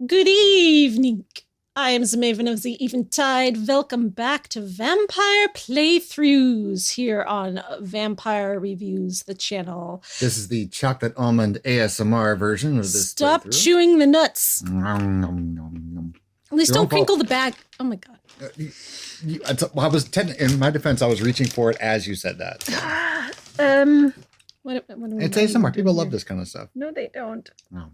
Good evening. I am the Maven of the Eventide. Welcome back to Vampyre Playthroughs here on Vampyre Reviews, the channel. This is the chocolate almond ASMR version of this Stop playthrough. chewing the nuts. Nom, nom, nom, nom. At least don't crinkle the bag. Oh my god. I was in my defense, I was reaching for it as you said that. What do we It's ASMR. People love this kind of stuff. No, they don't. No.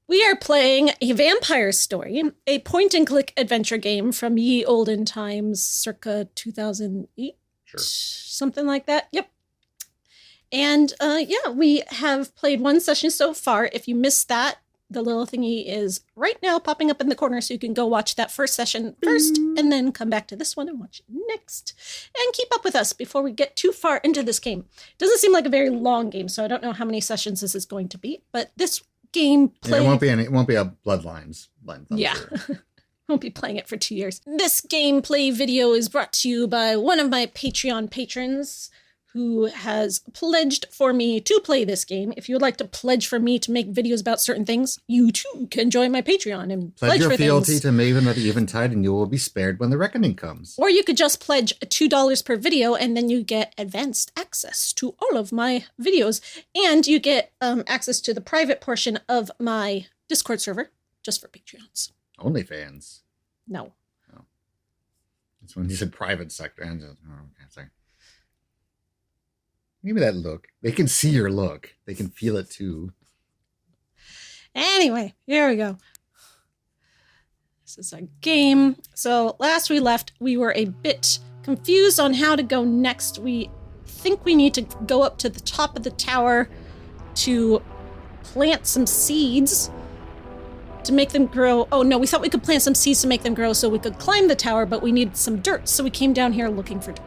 We are playing A Vampire Story, a point-and-click adventure game from ye olden times, circa 2008, Sure. something like that. Yep. And yeah, we have played one session so far. If you missed that, the little thingy is right now popping up in the corner, so you can go watch that first session first, and then come back to this one and watch it next. And keep up with us before we get too far into this game. It doesn't seem like a very long game, so I don't know how many sessions this is going to be, but this gameplay. Yeah, it won't be a Bloodlines. Yeah. Won't be playing it for 2 years. This gameplay video is brought to you by one of my Patreon patrons who has pledged for me to play this game. If you would like to pledge for me to make videos about certain things, you too can join my Patreon and pledge your for fealty things. to Maven of the Eventide, and you will be spared when the reckoning comes. Or you could just pledge $2 per video, and then you get advanced access to all of my videos. And you get access to the private portion of my Discord server, just for Patreons. OnlyFans. No. Oh. That's when you said private sector. Oh, okay, sorry. Give me that look. They can see your look. They can feel it too. Anyway, here we go. This is our game. So last we left, we were a bit confused on how to go next. We think we need to go up to the top of the tower to plant some seeds to make them grow. Oh no, we thought we could plant some seeds to make them grow so we could climb the tower, but we needed some dirt. So we came down here looking for dirt.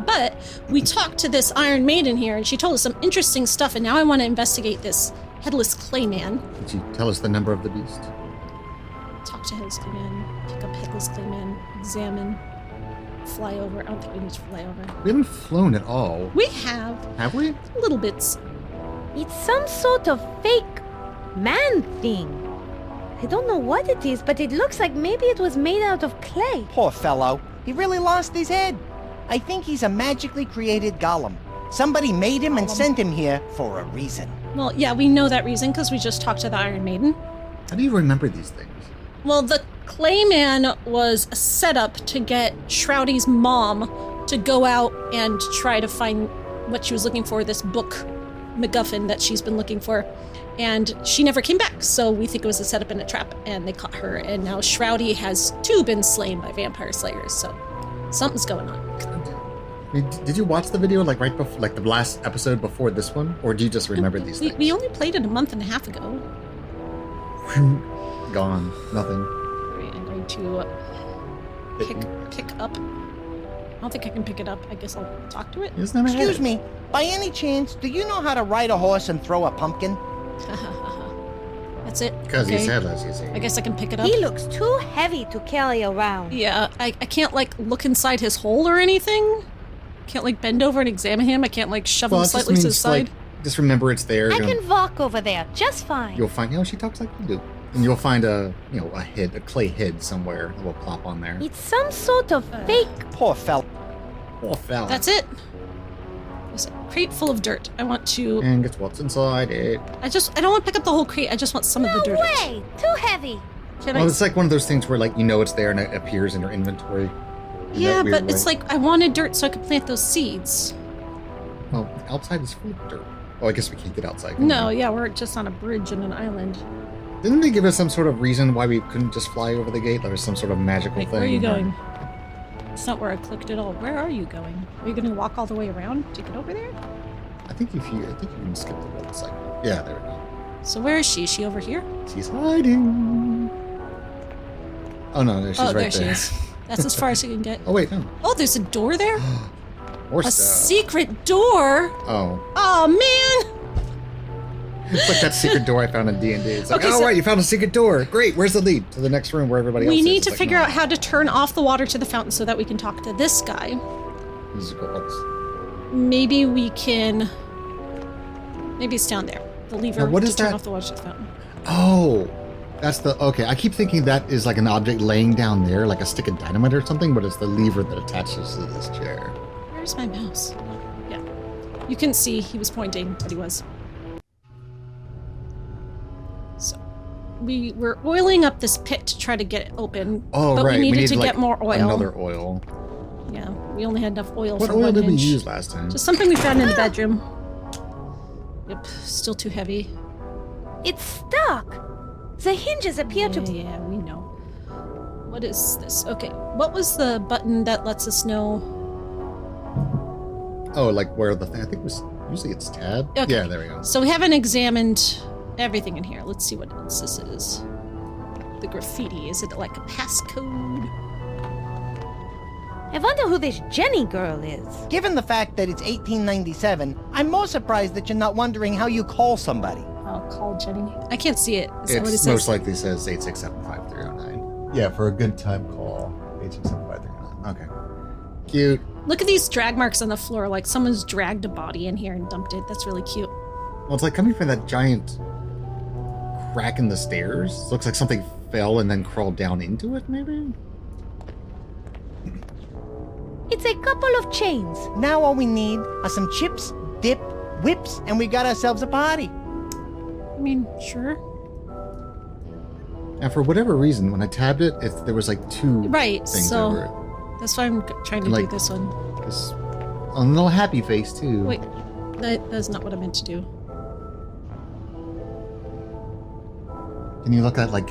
But we talked to this Iron Maiden here, and she told us some interesting stuff, and now I want to investigate this Headless Clayman. Did she tell us the number of the beast? Talk to Headless Clayman, pick up Headless Clayman, examine, fly over. I don't think we need to fly over. We haven't flown at all. We have. Have we? Little bits. It's some sort of fake man thing. I don't know what it is, but it looks like maybe it was made out of clay. Poor fellow. He really lost his head. I think he's a magically created golem. Somebody made him and sent him here for a reason. Well, yeah, we know that reason because we just talked to the Iron Maiden. How do you remember these things? Well, the Clayman was a setup to get Shroudy's mom to go out and try to find what she was looking for, this book MacGuffin that she's been looking for. And she never came back, so we think it was a setup and a trap, and they caught her, and now Shroudy has too been slain by vampire slayers, so something's going on. Did you watch the video like right before, like the last episode before this one, or do you just remember these things? We only played it a month and a half ago. Gone. Nothing. All right, I'm going to pick up. I don't think I can pick it up. I guess I'll talk to it. Excuse me, by any chance, do you know how to ride a horse and throw a pumpkin? That's it. Because he's headless, you see. I guess I can pick it up. He looks too heavy to carry around. Yeah, I can't like look inside his hole or anything. Can't like bend over and examine him. I can't like shove him slightly to the side. Like, just remember it's there. I can walk over there just fine. You'll find, she talks like you do. And you'll find a clay head somewhere that will plop on there. It's some sort of fake. Poor fellow. Poor fella. That's it. There's a crate full of dirt. I want to. And guess what's inside it? I don't want to pick up the whole crate. I just want some of the dirt. No way! Too heavy. Well, it's like one of those things where like it's there and it appears in your inventory. Yeah, but it's like I wanted dirt so I could plant those seeds. Well, outside is full of dirt. Oh, I guess we can't get outside. No, yeah, we're just on a bridge and an island. Didn't they give us some sort of reason why we couldn't just fly over the gate? There was some sort of magical thing. Where are you going? It's not where I clicked at all. Where are you going? Are you going to walk all the way around to get over there? I think you can skip the whole cycle. Yeah, there we go. So where is she? Is she over here? She's hiding. Oh no, she's right there. There she is. That's as far as you can get. Oh wait, no. Oh, there's a door there? Or secret door? Oh. Oh man! It's like that secret door I found in D&D. It's like, Okay, right, you found a secret door. Great, where's the lead? To the next room where everybody else is. We need to It's figure like, out how to turn off the water to the fountain so that we can talk to this guy. Maybe we can... Maybe it's down there. The lever Now, what to is turn that? off the water to the fountain. Oh, That's the okay. I keep thinking that is like an object laying down there, like a stick of dynamite or something, but it's the lever that attaches to this chair. Where's my mouse? Yeah. You couldn't see he was pointing, but he was. So we were oiling up this pit to try to get it open. Oh, but right. we needed need to like, get more oil. Another oil. Yeah, we only had enough oil What for oil one did we hinge. use last time? Just something we found in the bedroom. Yep, still too heavy. It's stuck. The hinges appear to be... Yeah, we know. What is this? Okay, what was the button that lets us know? Oh, like where the thing? I think it was usually it's tab. Okay. Yeah, there we go. So we haven't examined everything in here. Let's see what else this is. The graffiti. Is it like a passcode? I wonder who this Jenny girl is. Given the fact that it's 1897, I'm more surprised that you're not wondering how you call somebody. I'll call Jenny. I can't see it. Is that what it It's says? most likely says 8675309. Yeah, for a good time call. 8675309. Okay. Cute. Look at these drag marks on the floor, like someone's dragged a body in here and dumped it. That's really cute. Well, it's like coming from that giant crack in the stairs. Looks like something fell and then crawled down into it, maybe? It's a couple of chains. Now all we need are some chips, dip, whips, and we got ourselves a party. I mean, sure. And for whatever reason, when I tabbed it, there was like two Right, things so over it. that's why I'm trying to Like- do this one. This a little happy face, too. Wait, that's not what I meant to do. Can you look at like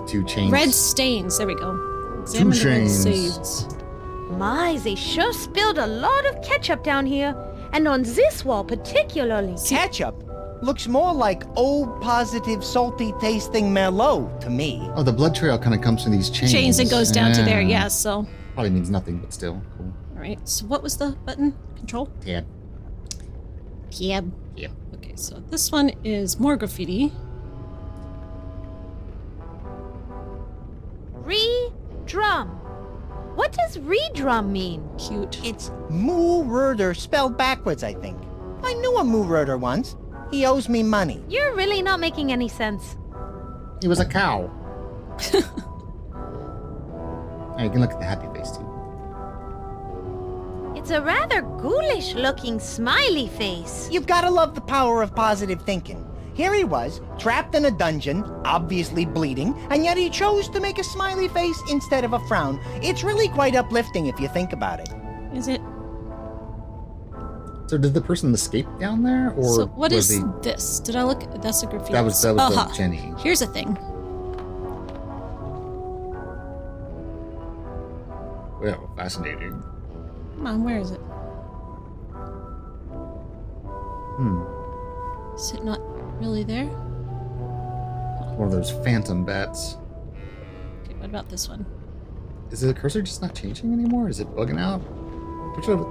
two chains? Red stains. There we go. Examine the red chains. stains. My, they sure spilled a lot of ketchup down here. And on this wall particularly. Ketchup looks more like old positive salty tasting Merlot to me. Oh, the blood trail kind of comes from these chains. Chains and goes down to there. Yeah. So, Probably means nothing, but still. Cool. all right. So what was the button? Control. Tab. Tab. Yeah. Okay. So this one is more graffiti. Re-drum. What does re-drum mean? Cute. It's Moo Rurder spelled backwards, I think. I knew a Moo Rurder once. He owes me money. You're really not making any sense. He was a cow. Hey, you can look at the happy face, too. It's a rather ghoulish-looking smiley face. You've got to love the power of positive thinking. Here he was, trapped in a dungeon, obviously bleeding, and yet he chose to make a smiley face instead of a frown. It's really quite uplifting if you think about it. Is it? So did the person escape down there, or So what was is he? this? Did I look? That's a graffiti. That was Aha. the Jenny. Here's a thing. Well, fascinating. Come on, where is it? Is it not really there? One of those phantom bats. Okay, what about this one? Is the cursor just not changing anymore? Is it bugging out?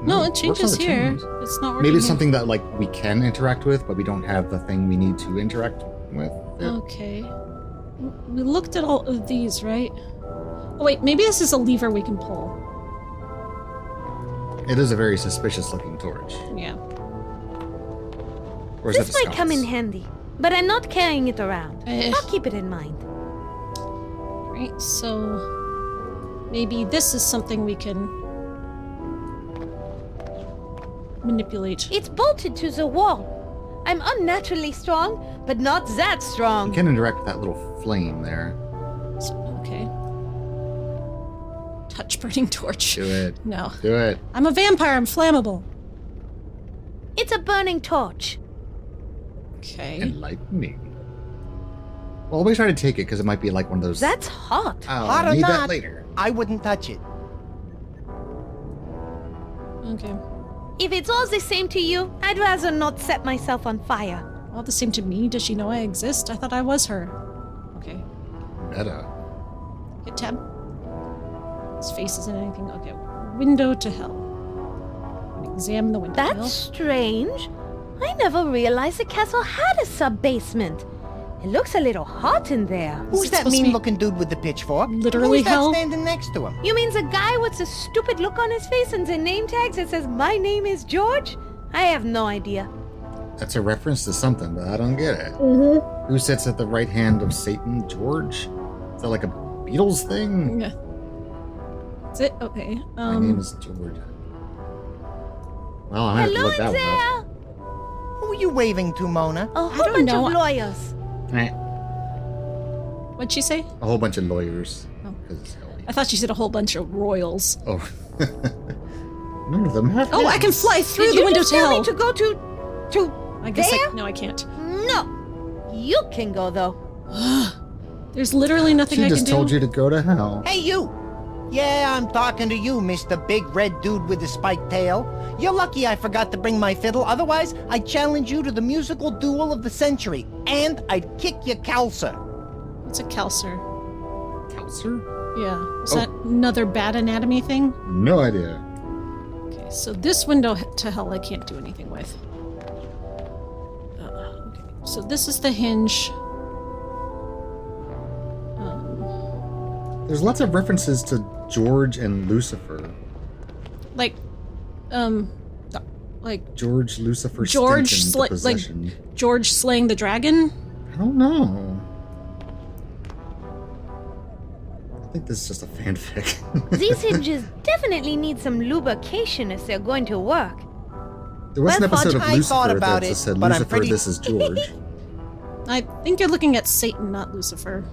No, it works on changes the here. chains. It's not working. Maybe it's here. something that like we can interact with, but we don't have the thing we need to interact with. it. Okay. We looked at all of these, right? Oh wait, maybe this is a lever we can pull. It is a very suspicious looking torch. Yeah. Or is This that the might come in sconce? handy, but I'm not carrying it around. I'll keep it in mind. Right, so maybe this is something we can manipulate. It's bolted to the wall. I'm unnaturally strong, but not that You strong. can interact with that little flame there. So, okay. Touch burning torch. Do it. No. Do it. I'm a vampire, I'm flammable. It's a burning torch. Okay. Enlightening. Well, always try to take it because it might be like one of those. That's hot. Oh, Hot or need that not, later. I wouldn't touch it. Okay. If it's all the same to you, I'd rather not set myself on fire. All the same to me. Does she know I exist? I thought I was her. Okay. Meta. Hit tab. His face isn't anything. Okay. Window to hell. Examine the window. to That's hell. strange. I never realized the castle had a sub-basement. It looks a little hot in there. Who's it that supposed to be mean-looking dude with the pitchfork? literally Who's hell? that standing next to him? You mean the guy with the stupid look on his face and the name tags that says, "My name is George"? I have no idea. That's a reference to something, but I don't get it. Who sits at the right hand of Satan? George? Is that like a Beatles thing? Yeah. That's it? Okay. My name is George. Well, I have to Hello look in that there! one up. Who are you waving to, Mona? A whole don't bunch know. of lawyers. What'd she say? A whole bunch of lawyers. Oh. 'Cause it's Halloween. I thought she said a whole bunch of royals. Oh. None of them have Oh, I can names. fly through Did the you window just to tell hell. me to go to I guess there? no, I can't. No. You can go, though. There's literally nothing She I can just do. told you to go to hell. Hey, you! Yeah, I'm talking to you, Mr. Big Red Dude with the spiked tail. You're lucky I forgot to bring my fiddle, otherwise I'd challenge you to the musical duel of the century, and I'd kick your calcer. What's a calcer? Counselor? Yeah. Is Oh. that another bad anatomy thing? No idea. Okay, so this window to hell I can't do anything with. Okay, so this is the hinge. There's lots of references to George and Lucifer. Like, like George, Lucifer, George Stinson, like possession. George slaying the dragon. I don't know. I think this is just a fanfic. These hinges definitely need some lubrication if they're going to work. There was an Well, episode Fudge, of I thought Lucifer about that it, just said, but I'm Lucifer, pretty- this is George. I think you're looking at Satan, not Lucifer.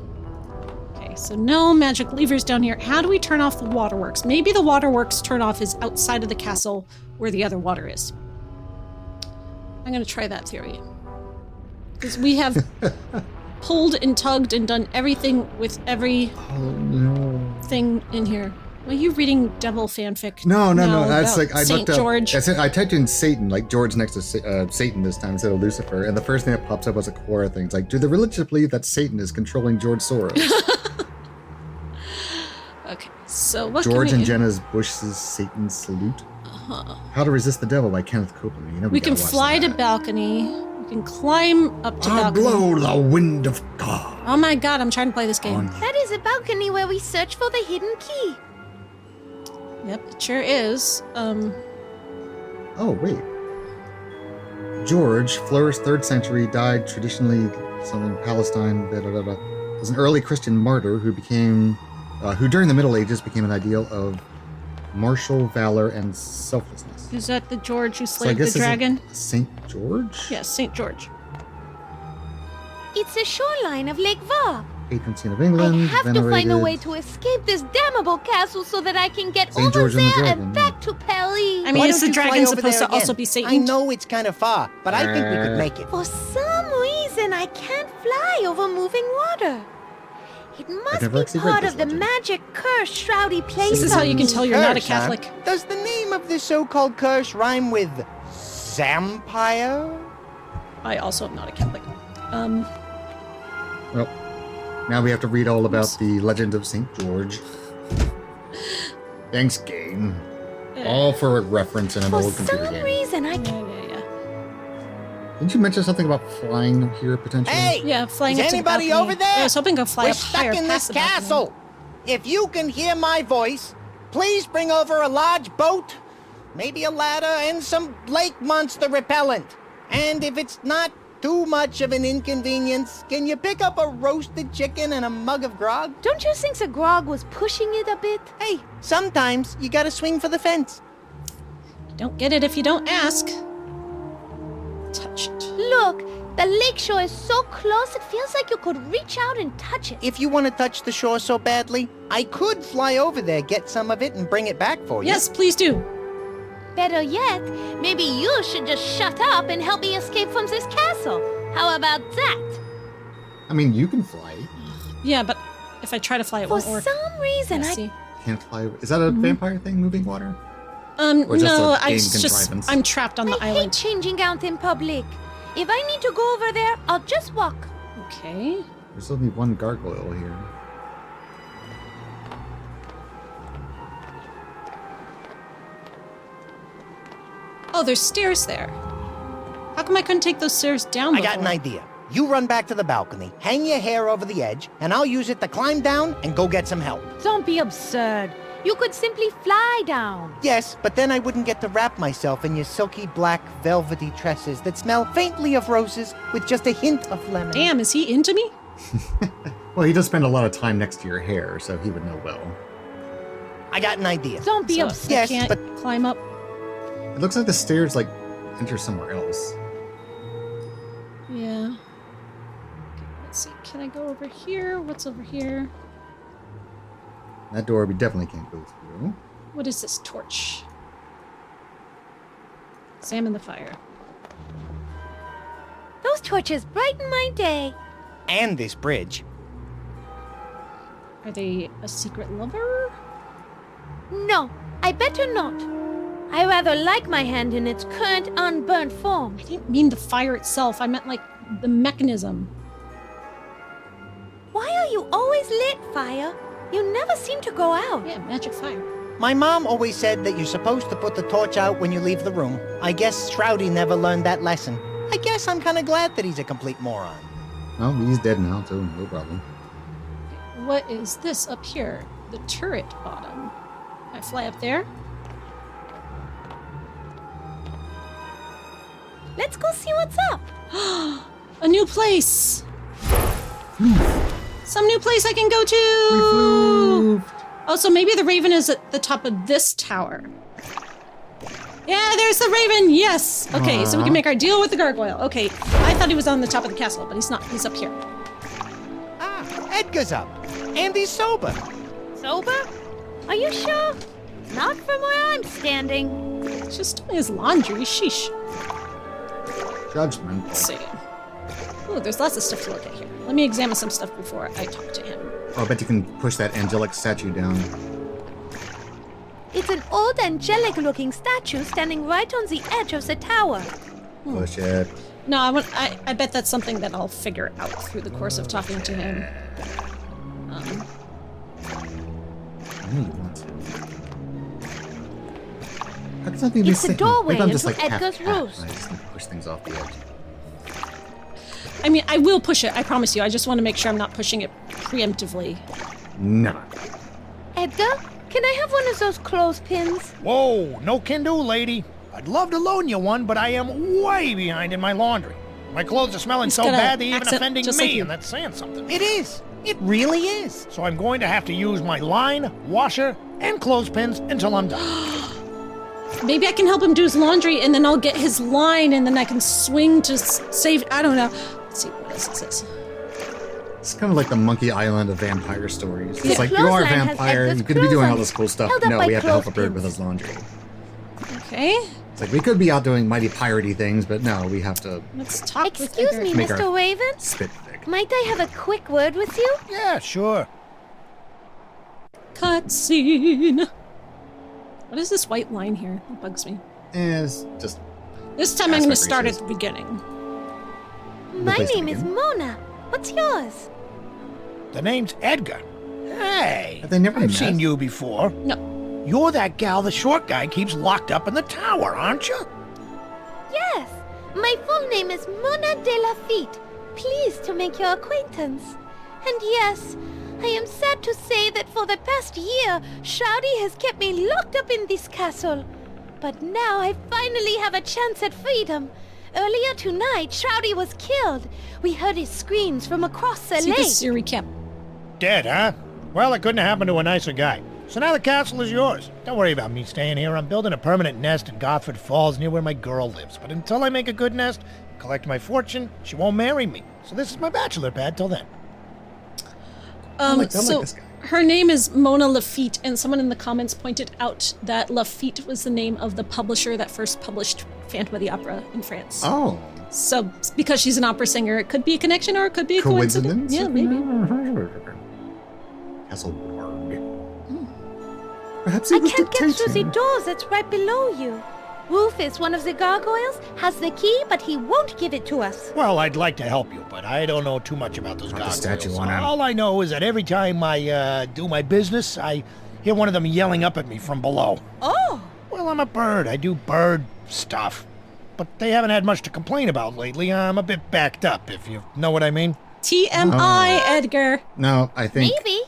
Okay, so no magic levers down here. How do we turn off the waterworks? Maybe the waterworks turn off is outside of the castle where the other water is. I'm going to try that theory. Because we have pulled and tugged and done everything with every Oh no. thing in here. Are you reading devil fanfic? No. now That's about like I Saint looked up. George. I typed in Satan, like George next to Satan this time instead of Lucifer, and the first thing that pops up was a Quora thing. It's like, do the religious believe that Satan is controlling George Soros? Okay, so what George can we and Jenna's Bush's Satan's Salute. How to Resist the Devil by Kenneth Copeland. You know, We can gotta watch fly to that. balcony. We can climb up to I balcony. blow the wind of God. Oh my god, I'm trying to play this game. on you. That is a balcony where we search for the hidden key. Yep, it sure is. Oh, wait. George, flourished 3rd century, died traditionally in Palestine, was an early Christian martyr who during the Middle Ages became an ideal of martial valor and selflessness. Is that the George who So I slayed the guess this is dragon? Saint George? Yes, St. George. It's the shoreline of Lake Var. Patron saint of I England. have to find a way venerated- to escape this damnable castle so that I can get Saint over George and the there Dragon, and yeah. back to Paris. I mean, Why is don't the you fly dragon over supposed there to also again? be Satan? I know it's kind of far, but I think we could make it. For some reason, I can't fly over moving water. It must never be actually read part this of the legend. magic curse Shroudy plays This is how you can on. tell you're not a Curse, huh? Catholic. Does the name of this so-called curse rhyme with Vampyre? I also am not a Catholic. Well, now we have to read all about the legend of Saint George. Thanks, game. All for a reference in an For old computer some game. reason, I Yeah, can't. yeah. Didn't you mention something about flying here potentially? Hey! Yeah, flying Is up to the anybody balcony. over there? I was hoping to fly We're up stuck higher in past this the balcony. castle. If you can hear my voice, please bring over a large boat, maybe a ladder, and some lake monster repellent. And if it's not too much of an inconvenience, can you pick up a roasted chicken and a mug of grog? Don't you think the grog was pushing it a bit? Hey, sometimes you gotta swing for the fence. Don't get it if you don't ask. Touch it. Look, the lakeshore is so close it feels like you could reach out and touch it. If you want to touch the shore so badly, I could fly over there, get some of it, and bring it back for you. Yes, please do. Better yet, maybe you should just shut up and help me escape from this castle. How about that? I mean, you can fly. Yeah, but if I try to fly, it For won't work. some reason, Yeah, I see. Can't fly. Is that a vampire thing, moving water? Or just No, a I game just contrivance? I'm trapped on the I hate island. changing out in public. If I need to go over there, I'll just walk. Okay. There's only one gargoyle here. Oh, there's stairs there. How come I couldn't take those stairs down I before? got an idea. You run back to the balcony, hang your hair over the edge, and I'll use it to climb down and go get some help. Don't be absurd. You could simply fly down. Yes, but then I wouldn't get to wrap myself in your silky black velvety tresses that smell faintly of roses with just a hint of lemon. Damn, is he into me? Well, he does spend a lot of time next to your hair, so he would know well. I got an idea. Don't be So upset. Yes, I can't but- climb up. It looks like the stairs, like, enter somewhere else. Yeah. Okay, let's see. Can I go over here? What's over here? That door we definitely can't go through. What is this torch? Examine the fire. Those torches brighten my day. And this bridge. Are they a secret lover? No, I better not. I rather like my hand in its current unburnt form. I didn't mean the fire itself. I meant like the mechanism. Why are you always lit, Fire? You never seem to go out. Yeah, magic fire. My mom always said that you're supposed to put the torch out when you leave the room. I guess Shroudy never learned that lesson. I guess I'm kind of glad that he's a complete moron. Well, he's dead now, so no problem. What is this up here? The turret bottom. Can I fly up there? Let's go see what's up. A new place! Some new place I can go to! We flew! Oh, so maybe the raven is at the top of this tower. Yeah, there's the raven! Yes! Okay, so we can make our deal with the gargoyle. Okay, I thought he was on the top of the castle, but he's not. He's up here. Ah, Edgar's up. And he's sober. Sober? Are you sure? Not from where I'm standing. It's just doing his laundry. Sheesh. Judgment. Let's see. Ooh, there's lots of stuff to look at here. Let me examine some stuff before I talk to him. Oh, I bet you can push that angelic statue down. It's an old angelic-looking statue standing right on the edge of the tower. Push it. No, I bet that's something that I'll figure out through the course of talking to him. I know you want to. How can something be It's a safe? doorway Maybe I'm just into like half Edgar's cat, roost. and I just need to push things off the edge. I mean, I will push it. I promise you. I just want to make sure I'm not pushing it preemptively. No. Edgar, can I have one of those clothespins? Whoa, no can do, lady. I'd love to loan you one, but I am way behind in my laundry. My clothes are smelling He's so got a bad they're even accent offending just me, like you. and that's saying something. It is. It really is. So I'm going to have to use my line, washer, and clothespins until I'm done. Maybe I can help him do his laundry, and then I'll get his line, and then I can swing to save. I don't know. Let's see what else it says. It's kind of like the Monkey Island of vampire stories. It's The like, you are a clothesline has vampire, Edgar's you could be doing all clothes this cool stuff. held up No, by we have to help a bird with clothespins. his laundry. Okay, It's like, we could be out doing mighty piratey things, but no, we have to let's talk Excuse with me, Edgar. Make Mr. our- Raven? spit thick. Might I have a quick word with you? Yeah, sure. Cutscene. What is this white line here? It bugs me. It's just This time I'm going to Aspect start at ratios. the beginning. My place to name is begin. Mona. What's yours? The name's Edgar. Hey, Have they never I've met? seen you before. No. You're that gal the short guy keeps locked up in the tower, aren't you? Yes. My full name is Mona de Lafitte. Pleased to make your acquaintance. And yes, I am sad to say that for the past year, Shroudy has kept me locked up in this castle. But now I finally have a chance at freedom. Earlier tonight, Shroudy was killed. We heard his screams from across the See, lake. this is your recap. Dead, huh? Well, it couldn't happen to a nicer guy. So now the castle is yours. Don't worry about me staying here. I'm building a permanent nest in Gosford Falls near where my girl lives. But until I make a good nest, collect my fortune, she won't marry me. So this is my bachelor pad till then. I like So this guy. her name is Mona Lafitte, and someone in the comments pointed out that Lafitte was the name of the publisher that first published Phantom of the Opera in France. Oh. So because she's an opera singer, it could be a connection or it could be a coincidence. Coincidence? Yeah, maybe. Castle Borg. Perhaps he I was can't get through the dictating. door that's right below you. Rufus, one of the gargoyles, has the key, but he won't give it to us. Well, I'd like to help you, but I don't know too much about those Not the gargoyles. statue on him. All I know is that every time I do my business, I hear one of them yelling up at me from below. Oh! Well, I'm a bird. I do bird stuff. But they haven't had much to complain about lately. I'm a bit backed up, if you know what I mean. TMI, Edgar. No, I think Maybe.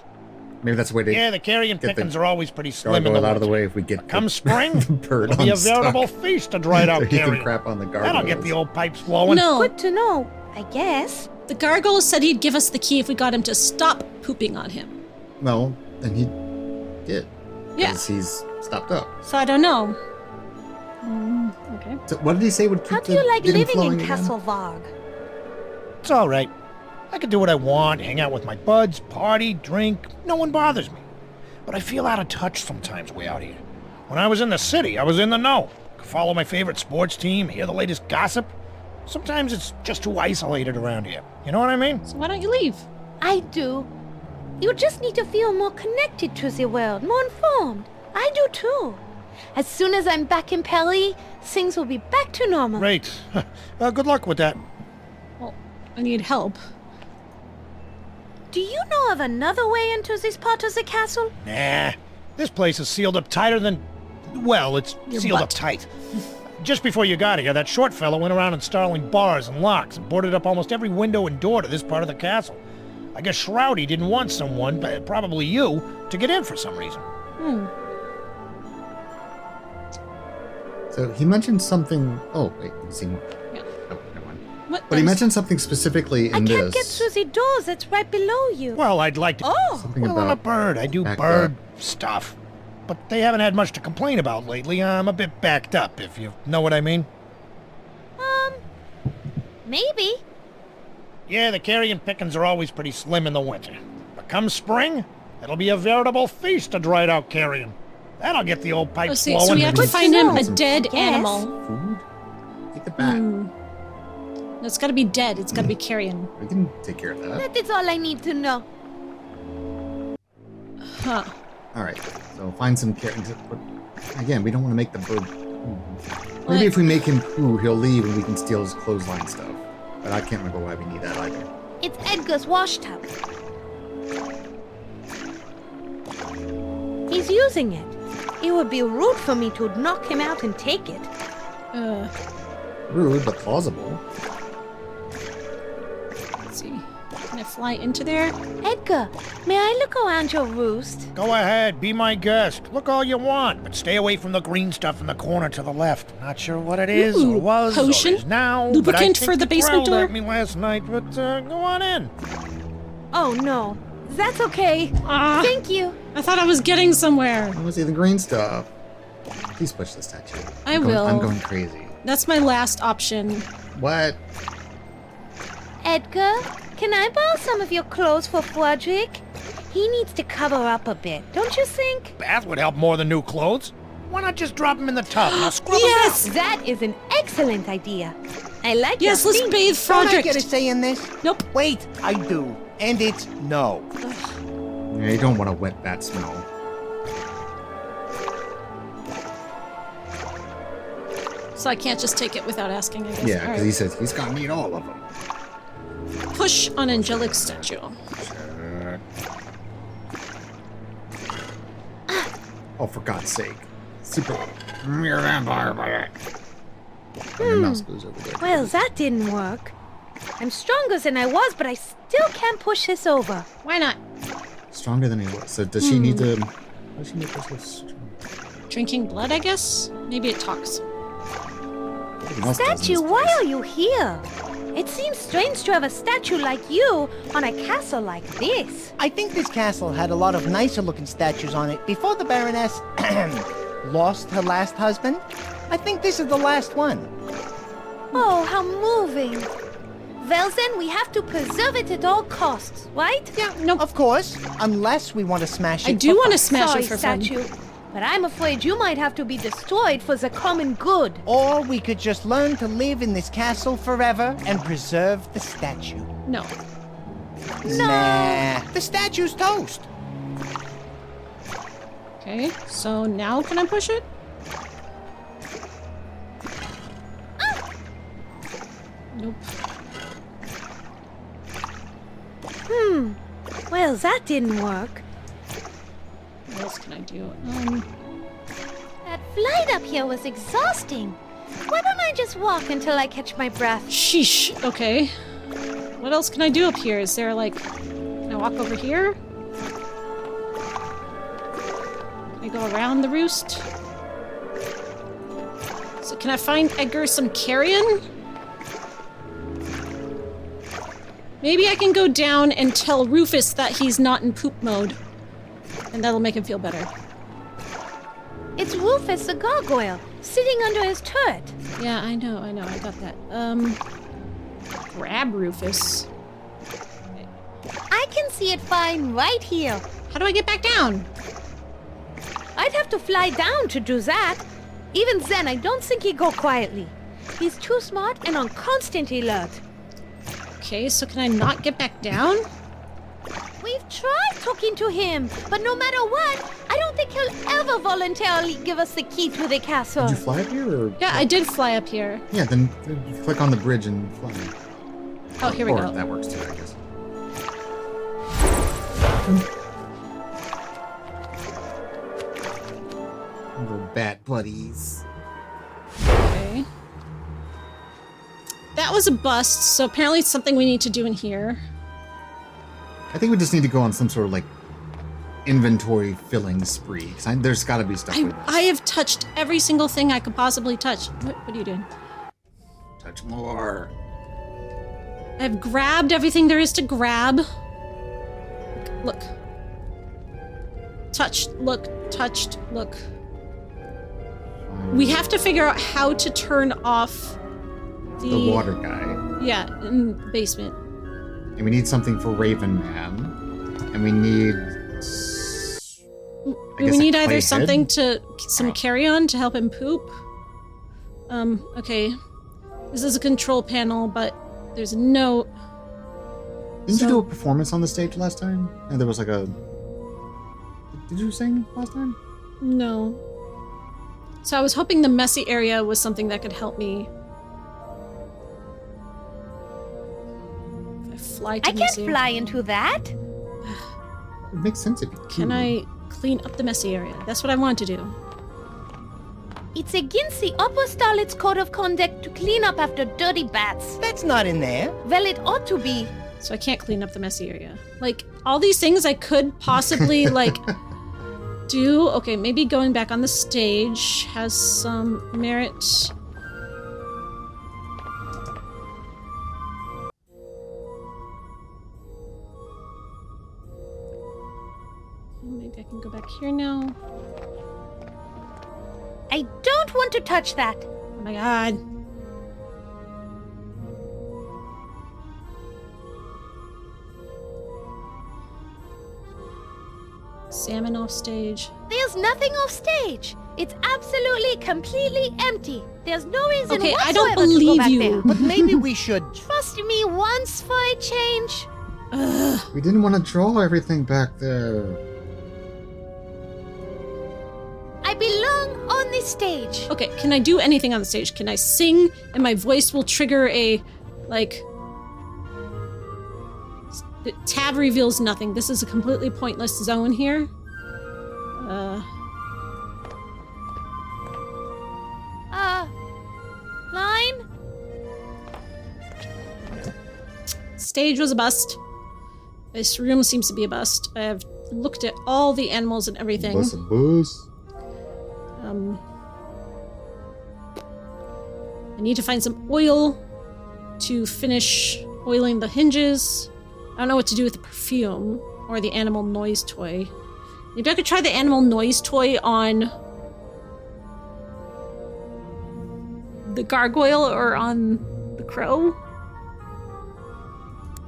Maybe that's the way to Yeah, the carrion get the pickings are always pretty slim in the gargoyle out of the winter. way if we get Come the, spring, the bird it'll be a unstuck. veritable feast to dry it So out he can carrion. crap on the gargoyles. That'll get the old pipes flowing. No, Good to know, I guess. the gargoyle said he'd give us the key if we got him to stop pooping on him. Well, then he did. Yeah. Because he's stopped up. So I don't know. Okay. So what did he say would keep How do you like get him living flowing in again? Castle Varg? It's all right. I can do what I want, hang out with my buds, party, drink. No one bothers me. But I feel out of touch sometimes way out here. When I was in the city, I was in the know. Could follow my favorite sports team, hear the latest gossip. Sometimes it's just too isolated around here. You know what I mean? So why don't you leave? I do. You just need to feel more connected to the world, more informed. I do too. As soon as I'm back in Paris, things will be back to normal. Great. Good luck with that. Well, I need help. Do you know of another way into this part of the castle? Nah. This place is sealed up tighter than... Well, it's Your sealed up butt. tight. Just before you got here, that short fellow went around installing bars and locks and boarded up almost every window and door to this part of the castle. I guess Shroudy didn't want someone, but probably you, to get in for some reason. So he mentioned something. Oh, wait, you see more. Yeah. Oh, never mind. What? But he There's- mentioned something specifically in I this. can't get through the door that's right below you. Well, I'd like to... Oh! Something Well, I'm a about bird. I do backed bird stuff. But they haven't had much to complain about lately. I'm a bit backed up, if you know what I mean. Maybe. Yeah, the carrion pickings are always pretty slim in the winter. But come spring, it'll be a veritable feast to dried out carrion. That'll get the old Oh, pipes see, flowing. so we have to Good to find him know. a dead Yes. animal. food. Take the bat. It's got to be dead. It's got to be carrion. We can take care of that. That is all I need to know. Huh. All right. So find some carrots. But again, we don't want to make the bird. What? Maybe if we make him poo, he'll leave and we can steal his clothesline stuff. But I can't remember why we need that either. It's Edgar's wash tub. He's using it. It would be rude for me to knock him out and take it. Rude, but plausible. Let's see. Can I fly into there? Edgar, may I look around your roost? Go ahead, be my guest. Look all you want, but stay away from the green stuff in the corner to the left. Not sure what it is, Ooh, or was, potion? or is now. but I Lubricant think for the it basement growled door? at me last night, but go on in. Oh no, that's okay. Ah, Thank you. I thought I was getting somewhere. I want to see the green stuff. Please push the statue. I I'm going- will. I'm going crazy. That's my last option. What? Edgar, can I borrow some of your clothes for Frederick? He needs to cover up a bit, don't you think? Bath would help more than new clothes. Why not just drop him in the tub and I'll scrub Yes! That is an excellent idea. I like Yes, your let's thinking. bathe Don't I Frederick. get a say in this? Nope. Wait, I do. And it's no. Yeah, you don't want to wet that smell. So I can't just take it without asking, I guess. Yeah, All because right. he says he's gonna need all of them. Push on angelic statue. Oh, for God's sake. Super. You're a vampire, but. Your mouse goes over there. Well, that didn't work. I'm stronger than I was, but I still can't push this over. Why not? Stronger than he was. So does she need to. How does she make this strong? Drinking blood, I guess? Maybe it talks. Everything else does in Statue, this why place. are you here? It seems strange to have a statue like you on a castle like this. I think this castle had a lot of nicer looking statues on it before the Baroness lost her last husband. I think this is the last one. Oh, how moving. Well then, we have to preserve it at all costs, right? Yeah, no. Of course, unless we want to smash it. I do for want to fun. smash Sorry, it for fun. statue. But I'm afraid you might have to be destroyed for the common good. Or we could just learn to live in this castle forever and preserve the statue. No. Nah, the statue's toast. Okay, so now can I push it? Nope. Well, that didn't work. What else can I do? That flight up here was exhausting. Why don't I just walk until I catch my breath? Sheesh. Okay. What else can I do up here? Is there like... Can I walk over here? go around the roost? So can I find Edgar some carrion? Maybe I can go down and tell Rufus that he's not in poop mode. And that'll make him feel better. It's Rufus the gargoyle, sitting under his turret. Yeah, I know, I got that. Grab Rufus. I can see it fine right here. How do I get back down? I'd have to fly down to do that. Even then, I don't think he'd go quietly. He's too smart and on constant alert. Okay, so can I not get back down? We've tried talking to him, but no matter what, I don't think he'll ever voluntarily give us the key to the castle. Did you fly up here, or? Yeah, I did fly up here. Yeah, then you click on the bridge and fly. Oh, here we Or go. that works too, I guess. Little bat buddies. Okay. That was a bust, so apparently it's something we need to do in here. I think we just need to go on some sort of like inventory filling spree. 'Cause there's got to be stuff. we missed. I have touched every single thing I could possibly touch. What are you doing? Touch more. I've grabbed everything there is to grab. Look. Touched, look, touched, look. We have to figure out how to turn off The water guy. Yeah, in the basement. And we need something for Raven Man. And we need. We need either clay something head? to some carry-on to help him poop. Okay. This is a control panel, but there's a note. Didn't you do a performance on the stage last time? And there was like a. Did you sing last time? No. So I was hoping the messy area was something that could help me. If I fly to I can't messy fly into that. It makes sense if you Can I clean up the messy area? That's what I want to do. It's against the Upper Starlet's code of conduct to clean up after dirty bats. That's not in there. Well, it ought to be. So I can't clean up the messy area. Like, all these things I could possibly, like, do. Okay, maybe going back on the stage has some merit. Maybe I can go back here now. I don't want to touch that. Oh my god. Salmon off stage. There's nothing off stage. It's absolutely, completely empty. There's no reason Okay, whatsoever I don't to go believe back you. there. But maybe we should. Trust me once for a change. Ugh. We didn't want to draw everything back there. I belong on this stage. Okay, can I do anything on the stage? Can I sing and my voice will trigger a, like... The tab reveals nothing. This is a completely pointless zone here. Line? Stage was a bust. This room seems to be a bust. I've looked at all the animals and everything. Bus a bus. I need to find some oil to finish oiling the hinges. I don't know what to do with the perfume or the animal noise toy. Maybe I could try the animal noise toy on the gargoyle or on the crow.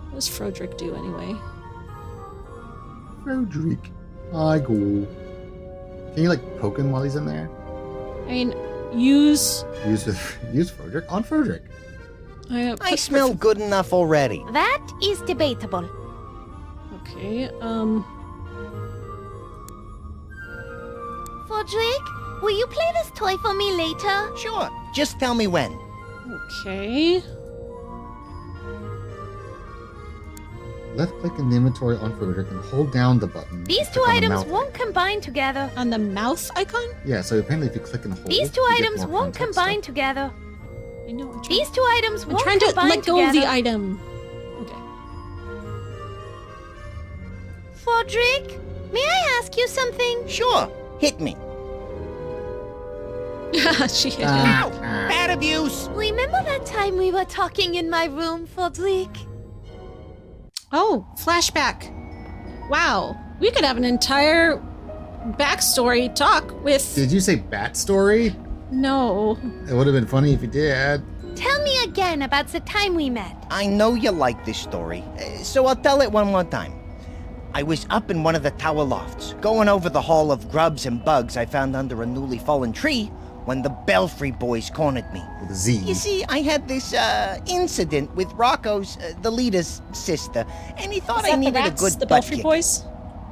What does Frodrick do anyway? Frederick. I go. Can you like poke him while he's in there? I mean, use Use Frederick on Frederick. I smell good enough already. That is debatable. Okay, Fodrick, will you play this toy for me later? Sure. Just tell me when. okay. Left click in the inventory on Frederick and hold down the button. These to two click on the items mouth won't icon. combine together. On the mouth icon? Yeah, so apparently if you click and hold. These two you get items more won't context combine stuff. together. I know. I'm trying, These two items I'm won't trying to combine let go together. of the item. Okay. Fodrick, may I ask you something? Sure. hit me. She hit him. Ow! Bad abuse! Remember that time we were talking in my room, Fodrick? Oh, flashback. Wow. We could have an entire backstory talk with... Did you say bat story? No. It would have been funny if you did. Tell me again about the time we met. I know you like this story, so I'll tell it one more time. I was up in one of the tower lofts, going over the haul of grubs and bugs I found under a newly fallen tree, when the Belfry boys cornered me. With a Z. You see, I had this incident with Rocco's, the leader's sister, and he thought Is I that needed the a rats, good the butt Belfry kick. boys?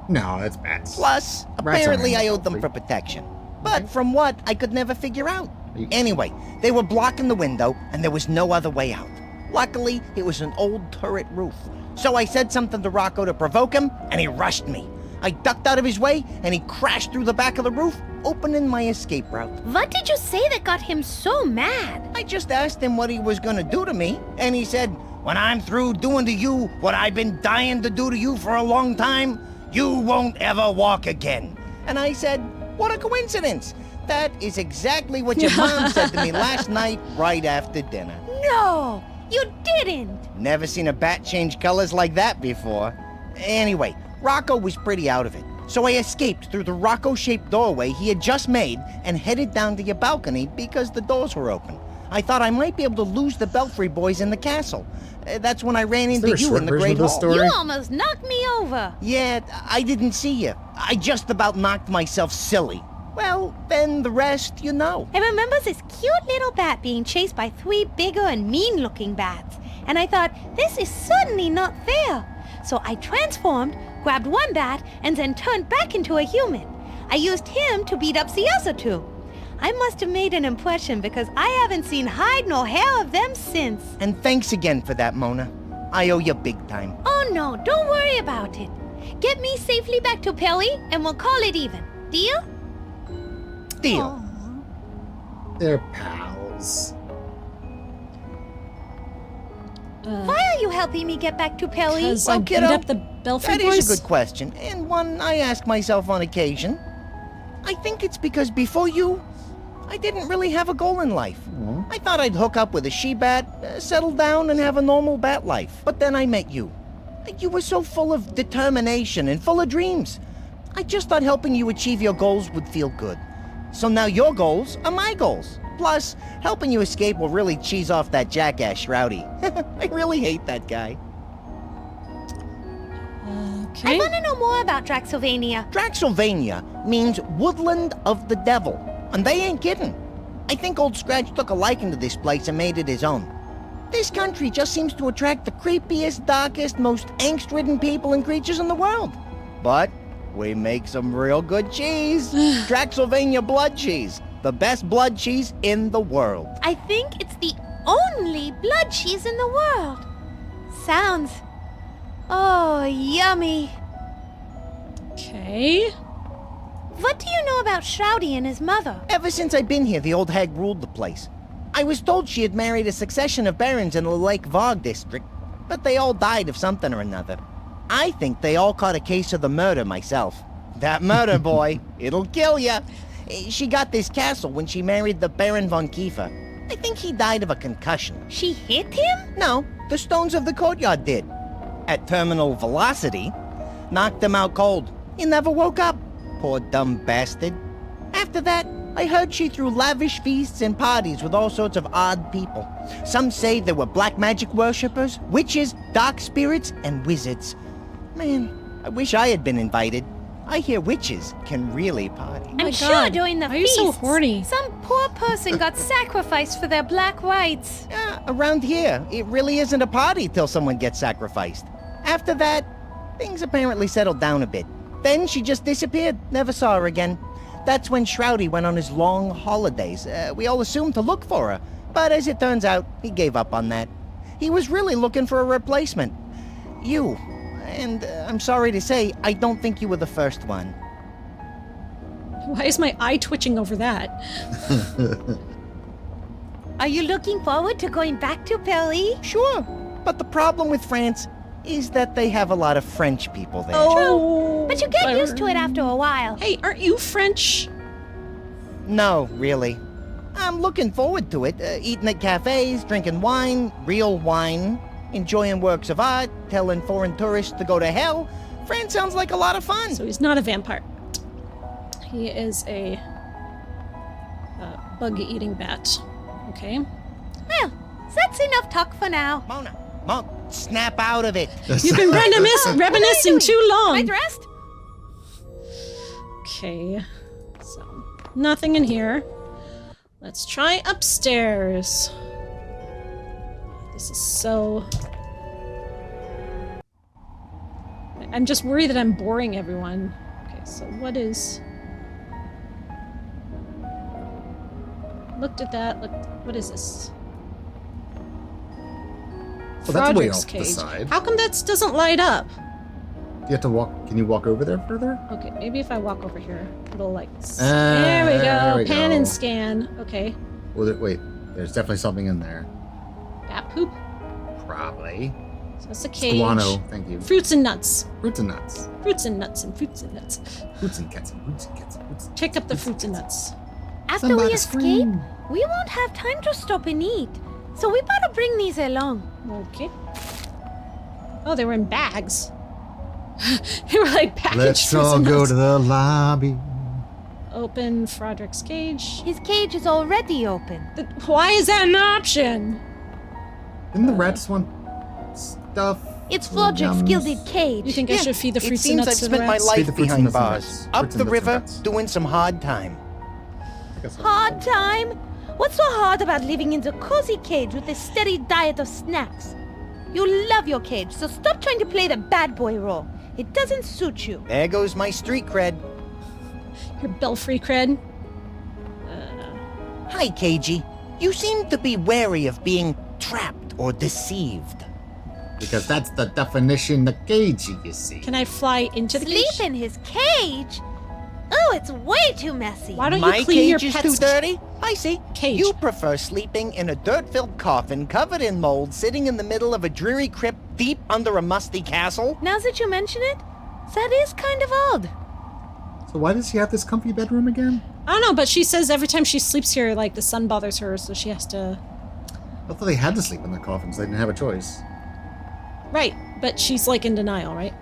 No, that's bats. Plus, Rats apparently aren't I owed them Belfry. for protection. But from what, I could never figure out. You- Anyway, they were blocking the window, and there was no other way out. Luckily, it was an old turret roof. So I said something to Rocco to provoke him, and he rushed me. I ducked out of his way, and he crashed through the back of the roof, opening my escape route. What did you say that got him so mad? I just asked him what he was gonna do to me, and he said, "When I'm through doing to you what I've been dying to do to you for a long time, you won't ever walk again." And I said, "What a coincidence. That is exactly what your mom said to me last night right after dinner." No, you didn't. Never seen a bat change colors like that before. Anyway, Rocco was pretty out of it. So I escaped through the Rocco-shaped doorway he had just made and headed down to your balcony because the doors were open. I thought I might be able to lose the Belfry boys in the castle. That's when I ran Is there into a you short in the version Great of this Hall. story? You almost knocked me over. Yeah, I didn't see you. I just about knocked myself silly. Well, then the rest, you know. I remember this cute little bat being chased by 3 bigger and mean-looking bats. And I thought, this is certainly not fair. So I transformed, grabbed one bat, and then turned back into a human. I used him to beat up the other 2. I must have made an impression because I haven't seen hide nor hair of them since. And thanks again for that, Mona. I owe you big time. Oh no, don't worry about it. Get me safely back to Pelly and we'll call it even. Deal? Deal. They're pals. Why are you helping me get back to Pelly? Because Well, I beat kiddo, up the Belfry That boys? is a good question, and one I ask myself on occasion. I think it's because before you, I didn't really have a goal in life. Aw. I thought I'd hook up with a she-bat, settle down, and have a normal bat life. But then I met you. You were so full of determination and full of dreams. I just thought helping you achieve your goals would feel good. So now your goals are my goals. Plus, helping you escape will really cheese off that jackass Shroudy. I really hate that guy. I Okay. want to know more about Draxylvania. Draxylvania means woodland of the devil, and they ain't kidding. I think Old Scratch took a liking to this place and made it his own. This country just seems to attract the creepiest, darkest, most angst-ridden people and creatures in the world. But we make some real good cheese. Draxylvania blood cheese. The best blood cheese in the world. I think it's the only blood cheese in the world. Sounds... oh, yummy. Okay. What do you know about Shroudy and his mother? Ever since I've been here, the old hag ruled the place. I was told she had married a succession of barons in the Lake Vog district, but they all died of something or another. I think they all caught a case of the murder myself. That murder, boy, it'll kill ya. She got this castle when she married the Baron von Kiefer. I think he died of a concussion. She hit him? No, the stones of the courtyard did. At terminal velocity. Knocked him out cold. He never woke up. Poor dumb bastard. After that, I heard she threw lavish feasts and parties with all sorts of odd people. Some say there were black magic worshippers, witches, dark spirits, and wizards. Man, I wish I had been invited. I hear witches can really party. my I'm sure God. during the Why are you feast, so horny? some poor person got sacrificed for their black rights. Around here, it really isn't a party till someone gets sacrificed. After that, things apparently settled down a bit. Then she just disappeared. Never saw her again. That's when Shroudy went on his long holidays. We all assumed to look for her. But as it turns out, he gave up on that. He was really looking for a replacement. You. And I'm sorry to say, I don't think you were the first one. Why is my eye twitching over that? Are you looking forward to going back to Pelly? Sure. But the problem with France, is that they have a lot of French people there. Oh, But you get used to it after a while. Hey, aren't you French? No, really. I'm looking forward to it. Eating at cafes, drinking wine, real wine, enjoying works of art, telling foreign tourists to go to hell. France sounds like a lot of fun. So he's not a vampire. He is a bug-eating bat. Okay. Well, that's enough talk for now. Mona, snap out of it. You've been reminiscing too Am I long. dressed? Okay. So, nothing in here. Let's try upstairs. This is so... I'm just worried that I'm boring everyone. Okay, so what is... Looked at that. What is this? Well, that's way Froderick's off to the side. How come that doesn't light up? Do you have to walk? Can you walk over there further? Okay, maybe if I walk over here, it'll like... There there we we go. Pan go. and scan. Okay. Well, wait. There's definitely something in there. Bat poop. Probably. So that's a cage. Guano. Thank you. Fruits and nuts. Fruits and nuts. Fruits and nuts and fruits and nuts. Fruits and cats and fruits and cats and fruits. Pick up the fruits and nuts. After Somebody we escape, scream. we won't have time to stop and eat. So we better bring these along. Okay. Oh, they were in bags. They were like packaged Let's fruits all and go nuts. to the lobby. Open Froderick's cage. His cage is already open. Why is that an option? Didn't the rats want stuff? It's or Flodrick's yums? gilded cage. You think I should feed the It fruits and seems I've nuts to the spent my rats? Feed life the fruits and behind nuts and bars, nuts. up Fruits the and nuts and river, nuts. doing some hard time. I guess so. Hard time? What's so hard about living in the cozy cage with a steady diet of snacks? You love your cage, so stop trying to play the bad boy role. It doesn't suit you. There goes my street cred. Your belfry cred. Hi, Cagey. You seem to be wary of being trapped or deceived. Because that's the definition of cagey, you see. Can I fly into the Sleep cage? in his cage? Oh, it's way too messy. Why don't My you clean your cage is pet's too dirty? I see. cage? You prefer sleeping in a dirt-filled coffin covered in mold sitting in the middle of a dreary crypt deep under a musty castle? Now that you mention it, that is kind of odd. So why does she have this comfy bedroom again? I don't know, but she says every time she sleeps here, like, the sun bothers her, so she has to... I thought they had to sleep in the coffins. They didn't have a choice. Right, but she's, like, in denial, right?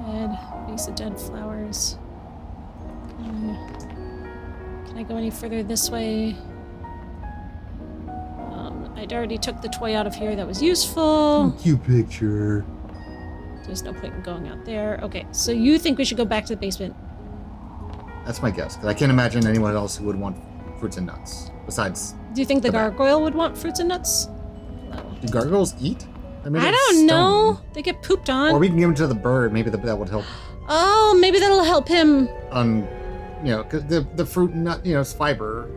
Dead, piece of dead flowers. Can I go any further this way? I'd already took the toy out of here. That was useful. Cute picture. There's no point in going out there. Okay, so you think we should go back to the basement? That's my guess, because I can't imagine anyone else who would want fruits and nuts. Besides, Do you think the The back. gargoyle would want fruits and nuts? No. do gargoyles eat? They're made I of don't know. stone. They get pooped on. Or we can give them to the bird. Maybe that would help Oh, maybe that'll help him. on, because the fruit and nut, is fiber.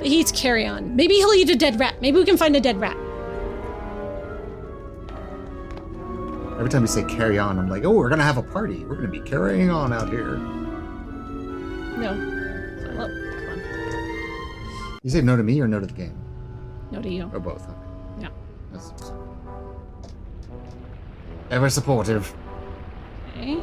He eats carrion. Maybe he'll eat a dead rat. Maybe we can find a dead rat. Every time you say carry on, I'm like, oh, we're going to have a party. We're going to be carrying on out here. No. Oh, come on. You say no to me or no to the game? No to you. Or both? Okay. Yeah. That's ever supportive. Okay.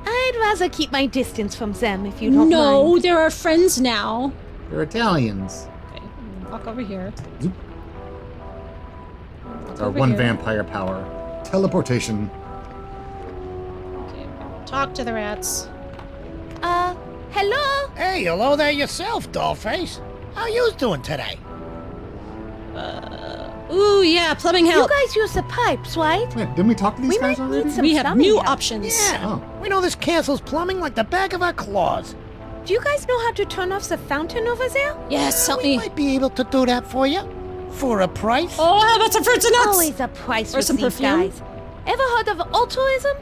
I'd rather keep my distance from them if you don't No, mind. there are friends now. They're Italians. Okay, walk over here. Zoop. Walk It's our over one here. vampire power. Teleportation. Okay, talk to the rats. Hello? Hey, hello there yourself, dollface. How you doing today? Ooh, yeah, plumbing You help. guys use the pipes, right? Wait, didn't we talk to these We guys might already? need some We have plumbing new help. options. Yeah, Oh. we know this castle's plumbing like the back of our claws. Do you guys know how to turn off the fountain over there? Yes, help We me. might be able to do that for you. For a price. Oh, how about some fruits and nuts? Always a price Or with some these perfume? guys. Ever heard of altruism?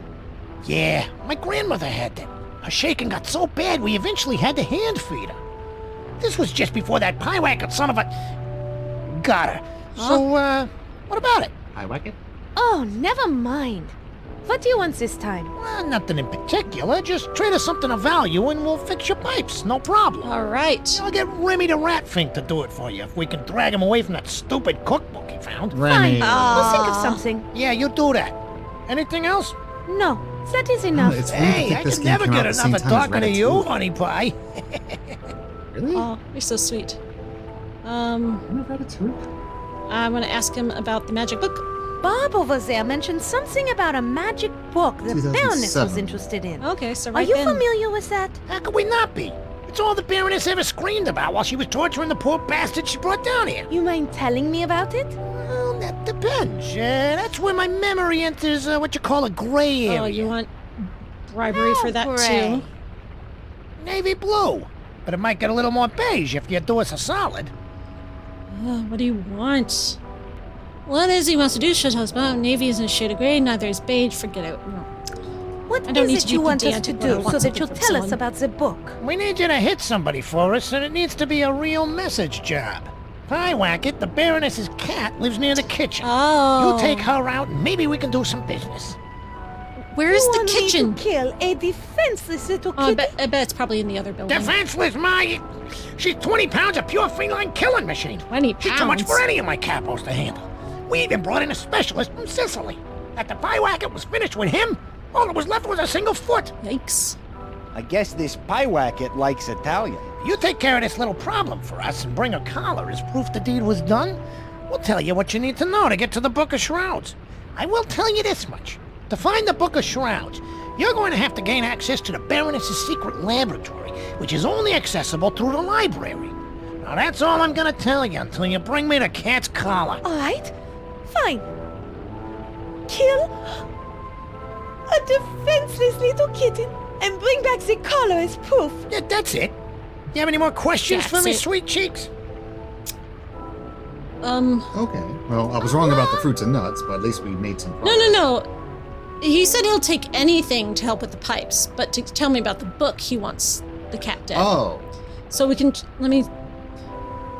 Yeah, my grandmother had that. Her shaking got so bad we eventually had to hand feed her. This was just before that pie-whacking son of a... got her. So, what about it? I whack it. Oh, never mind. What do you want this time? Well, nothing in particular. Just trade us something of value and we'll fix your pipes. No problem. All right. I'll get Remy the Ratfink to do it for you if we can drag him away from that stupid cookbook he found. Remy. We'll think of something. Yeah, you do that. Anything else? No, that is enough. It's weird to Hey, think I this can game never came out get at the same enough of time as talking to you, Ratatouille. honey pie. Really? Oh, you're so sweet. Ratatouille? I want to ask him about the magic book. Bob over there mentioned something about a magic book the Baroness 2007. was interested in. Okay, so Are right you then. familiar with that? How could we not be? It's all the Baroness ever screamed about while she was torturing the poor bastard she brought down here. You mind telling me about it? Well, that depends. That's where my memory enters what you call a gray area. Oh, you want bribery for that gray. too? Navy blue. But it might get a little more beige if you do us a solid. What do you want? What is he wants to do? Shut us up. Navy isn't a shade of gray, neither is beige. Forget it. No. What I don't need is to it be you want us to pedantic when I do want so that something you'll from tell us someone. about the book? We need you to hit somebody for us, and it needs to be a real message job. Piewacket, the Baroness's cat, lives near the kitchen. Oh. You take her out, and maybe we can do some business. Where's You the want me kitchen? to kill a defenseless little Oh, kitten? I bet it's probably in the other building. Defenseless, she's 20 pounds of pure feline killing machine. 20 She's too much pounds? for any of my capos to handle. We even brought in a specialist from Sicily. After Piewacket was finished with him, all that was left was a single foot. Yikes. I guess this Piewacket likes Italian. You take care of this little problem for us and bring a collar as proof the deed was done. We'll tell you what you need to know to get to the Book of Shrouds. I will tell you this much. To find the Book of Shrouds, you're going to have to gain access to the Baroness's secret laboratory, which is only accessible through the library. Now that's all I'm going to tell you until you bring me the cat's collar. All right, fine. Kill a defenseless little kitten and bring back the collar as proof. Yeah, that's it. You have any more questions for That's me, it. sweet cheeks? Okay. Well, I was wrong about the fruits and nuts, but at least we made some progress. No. He said he'll take anything to help with the pipes, but to tell me about the book, he wants the cat dead. Oh. So we can. Let me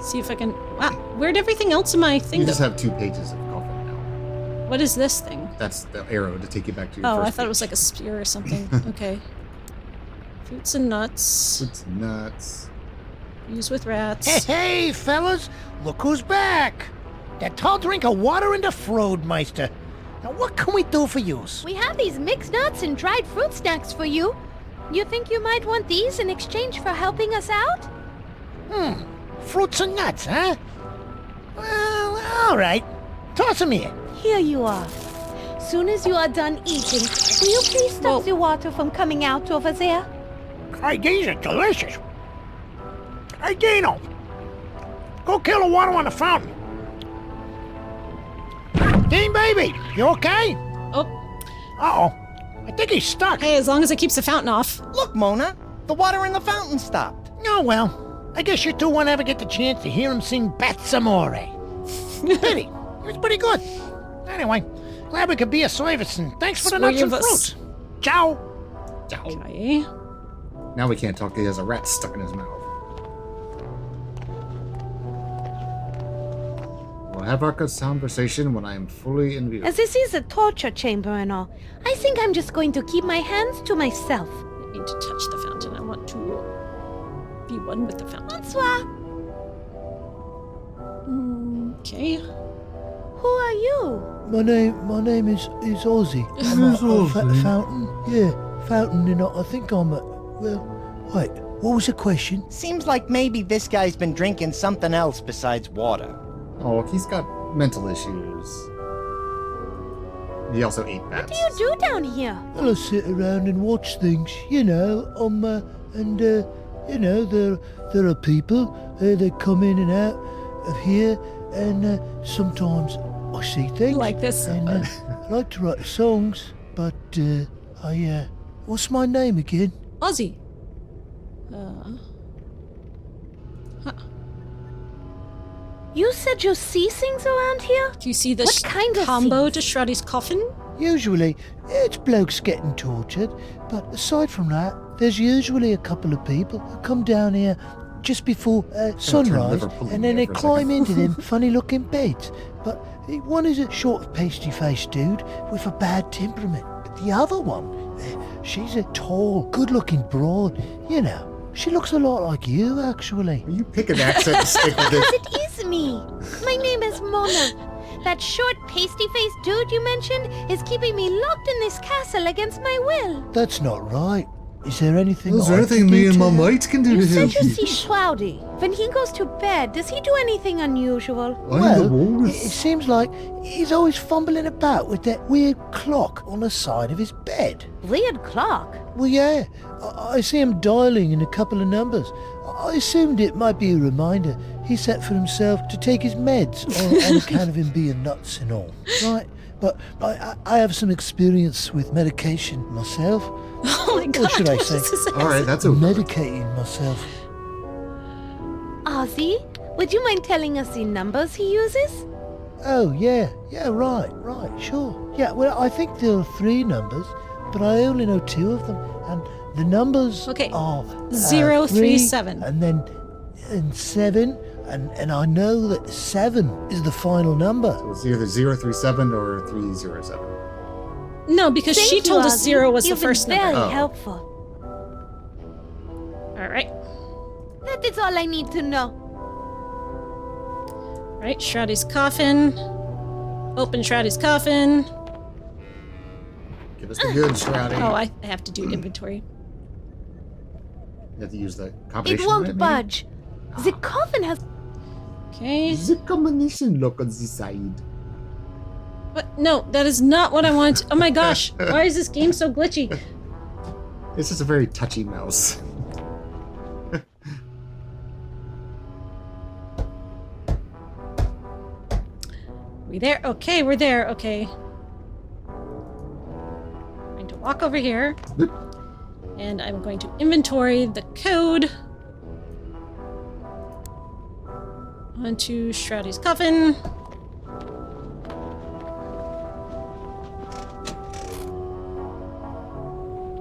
see if I can. Wow, where'd everything else in my thing You go? just have 2 pages of coffin now. What is this thing? That's the arrow to take you back to your Oh, first I thought it was page. like a spear or something. Okay. Fruits and nuts. Fruits and nuts. Use with rats. Hey, fellas, look who's back. That tall drink of water and the Froedmeister. Now, what can we do for yous? We have these mixed nuts and dried fruit snacks for you. You think you might want these in exchange for helping us out? Fruits and nuts, huh? Well, all right. Toss them here. Here you are. Soon as you are done eating, will you please stop Whoa. the water from coming out over there? Hey, these are delicious. Hey, Dino. Go kill the water on the fountain. Dean, baby, you okay? Oh, Uh-oh. I think he's stuck. hey, as long as it keeps the fountain off. Look, Mona, the water in the fountain stopped. Oh, well. I guess you two won't ever get the chance to hear him sing Bazamore. Pity. It was pretty good. Anyway, glad we could be of service, and thanks for the nuts and Swerve us. fruits. Ciao. Ciao. Okay. Now we can't talk. He has a rat stuck in his mouth. We'll have our conversation when I am fully in view. As this is a torture chamber and all, I think I'm just going to keep my hands to myself. I need to touch the fountain. I want to be one with the fountain. Bonsoir. Okay. Who are you? My name is Ozzy. I'm a fountain. Yeah, fountain, and I think I'm a. Well, wait. What was the question? Seems like maybe this guy's been drinking something else besides water. Oh, he's got mental issues. He also ate bats. What do you do down here? Well, I sit around and watch things. You know, you know, there are people that come in and out of here, and sometimes I see things. Like this. And I like to write songs, but what's my name again? Ozzy. You said you see things around here? Do you see this What kind of combo things? to Shreddy's coffin? Usually, it's blokes getting tortured, but aside from that, there's usually a couple of people who come down here just before sunrise, Liverpool and then here they for a climb second. into them funny-looking beds. But one is a short, pasty-faced dude with a bad temperament. the other one, she's a tall, good-looking broad. You know, she looks a lot like you, actually. You pick an accent and stick with it. It is me. My name is Mona. That short, pasty-faced dude you mentioned is keeping me locked in this castle against my will. That's not right. Is there anything Is there I anything can me do and to my help? mates can do You to said help you you? see Shroudy. When he goes to bed, does he do anything unusual? I'm the Well, it walrus. seems like he's always fumbling about with that weird clock on the side of his bed. Weird clock. Well, yeah, I see him dialing in a couple of numbers. I assumed it might be a reminder he set for himself to take his meds on account of him being nuts and all, right? But I have some experience with medication myself. Oh my god. Or should I what say, is this? All right, that's over. medicating myself. Ozzy, would you mind telling us the numbers he uses? Oh, yeah, right, sure. Yeah, well, I think there are 3 numbers, but I only know 2 of them. And the numbers Okay, are 037. 3, and then 7, and I know that 7 is the final number. It's either 037 or 307. No, because she Thank you, told us Ozzy. 0 was You've the first been very number. Oh. helpful. All right. That is all I need to know. All right, Shroudy's coffin. Open Shroudy's coffin. Give us the good, Shroudy. Oh, I have to do inventory. You have to use the combination. It won't maybe? budge. The coffin has... Okay. The combination look on the side. What? No, that is not what I want. Oh my gosh. Why is this game so glitchy? It's just a very touchy mouse. We there? Okay, we're there. Okay. I'm going to walk over here. And I'm going to inventory the code onto Shroudy's coffin.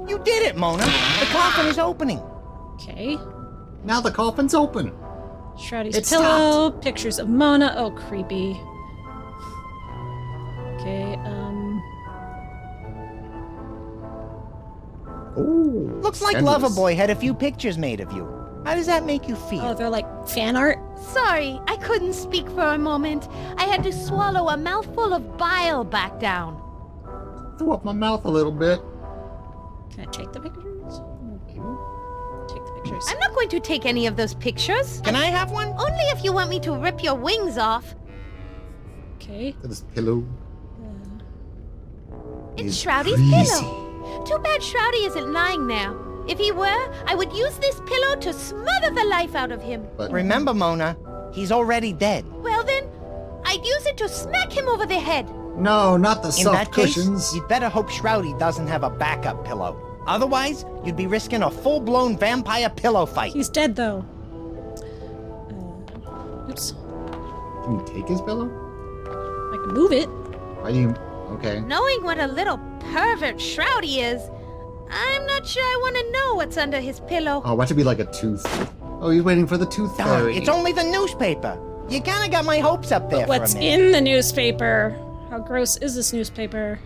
You did it, Mona. The coffin is opening. Okay. Now the coffin's open. Shroudy's It pillow, pictures of Mona. Oh, creepy. Okay, Oh. Looks like scandalous. Loverboy had a few pictures made of you. How does that make you feel? oh, they're like fan art. Sorry, I couldn't speak for a moment. I had to swallow a mouthful of bile back down. Threw up my mouth a little bit. Can I take the pictures? Take the pictures. I'm not going to take any of those pictures. Can I have one? Only if you want me to rip your wings off. Okay. That is pillow. It's He's Shroudy's greasy. pillow. Too bad Shroudy isn't lying there. If he were, I would use this pillow to smother the life out of him. But Remember, Mona, he's already dead. Well then, I'd use it to smack him over the head. no, not the In soft that case, cushions. you'd better hope Shroudy doesn't have a backup pillow. Otherwise, you'd be risking a full-blown vampire pillow fight. He's dead though. Oops. Can you take his pillow? I can move it. Why do you? Okay. Knowing what a little pervert Shroudy is, I'm not sure I want to know what's under his pillow. Oh, watch it be like a tooth. Oh, he's waiting for the tooth Darn, fairy. it's only the newspaper. You kinda got my hopes up there But what's for a minute. in the newspaper? How gross is this newspaper?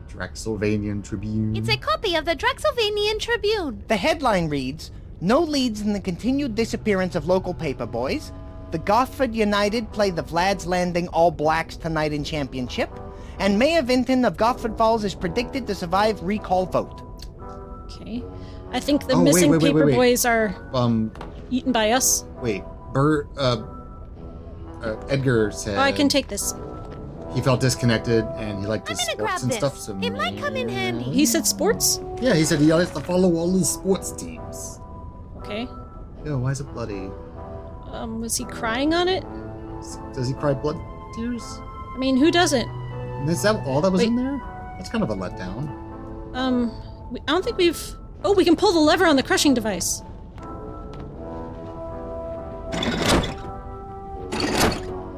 Draxylvanian Tribune. It's a copy of the Draxylvanian Tribune. The headline reads, "No leads in the continued disappearance of local paper boys. The Gothford United play the Vlad's Landing All Blacks tonight in championship. And Mayor Vinton of Gothford Falls is predicted to survive recall vote." Okay. I think the Oh, wait, missing wait, wait, paper wait. boys are Um, eaten by us. wait. Edgar said Oh, I can take this. he felt disconnected and he liked I'm his gonna grab sports and this. stuff. So It might come in handy. He said sports? Yeah, he said he likes to follow all his sports teams. Okay. Yo, why is it bloody? Was he crying on it? Does he cry blood tears? I mean, who doesn't? And is that all that was Wait. in there? That's kind of a letdown. I don't think we've... Oh, we can pull the lever on the crushing device.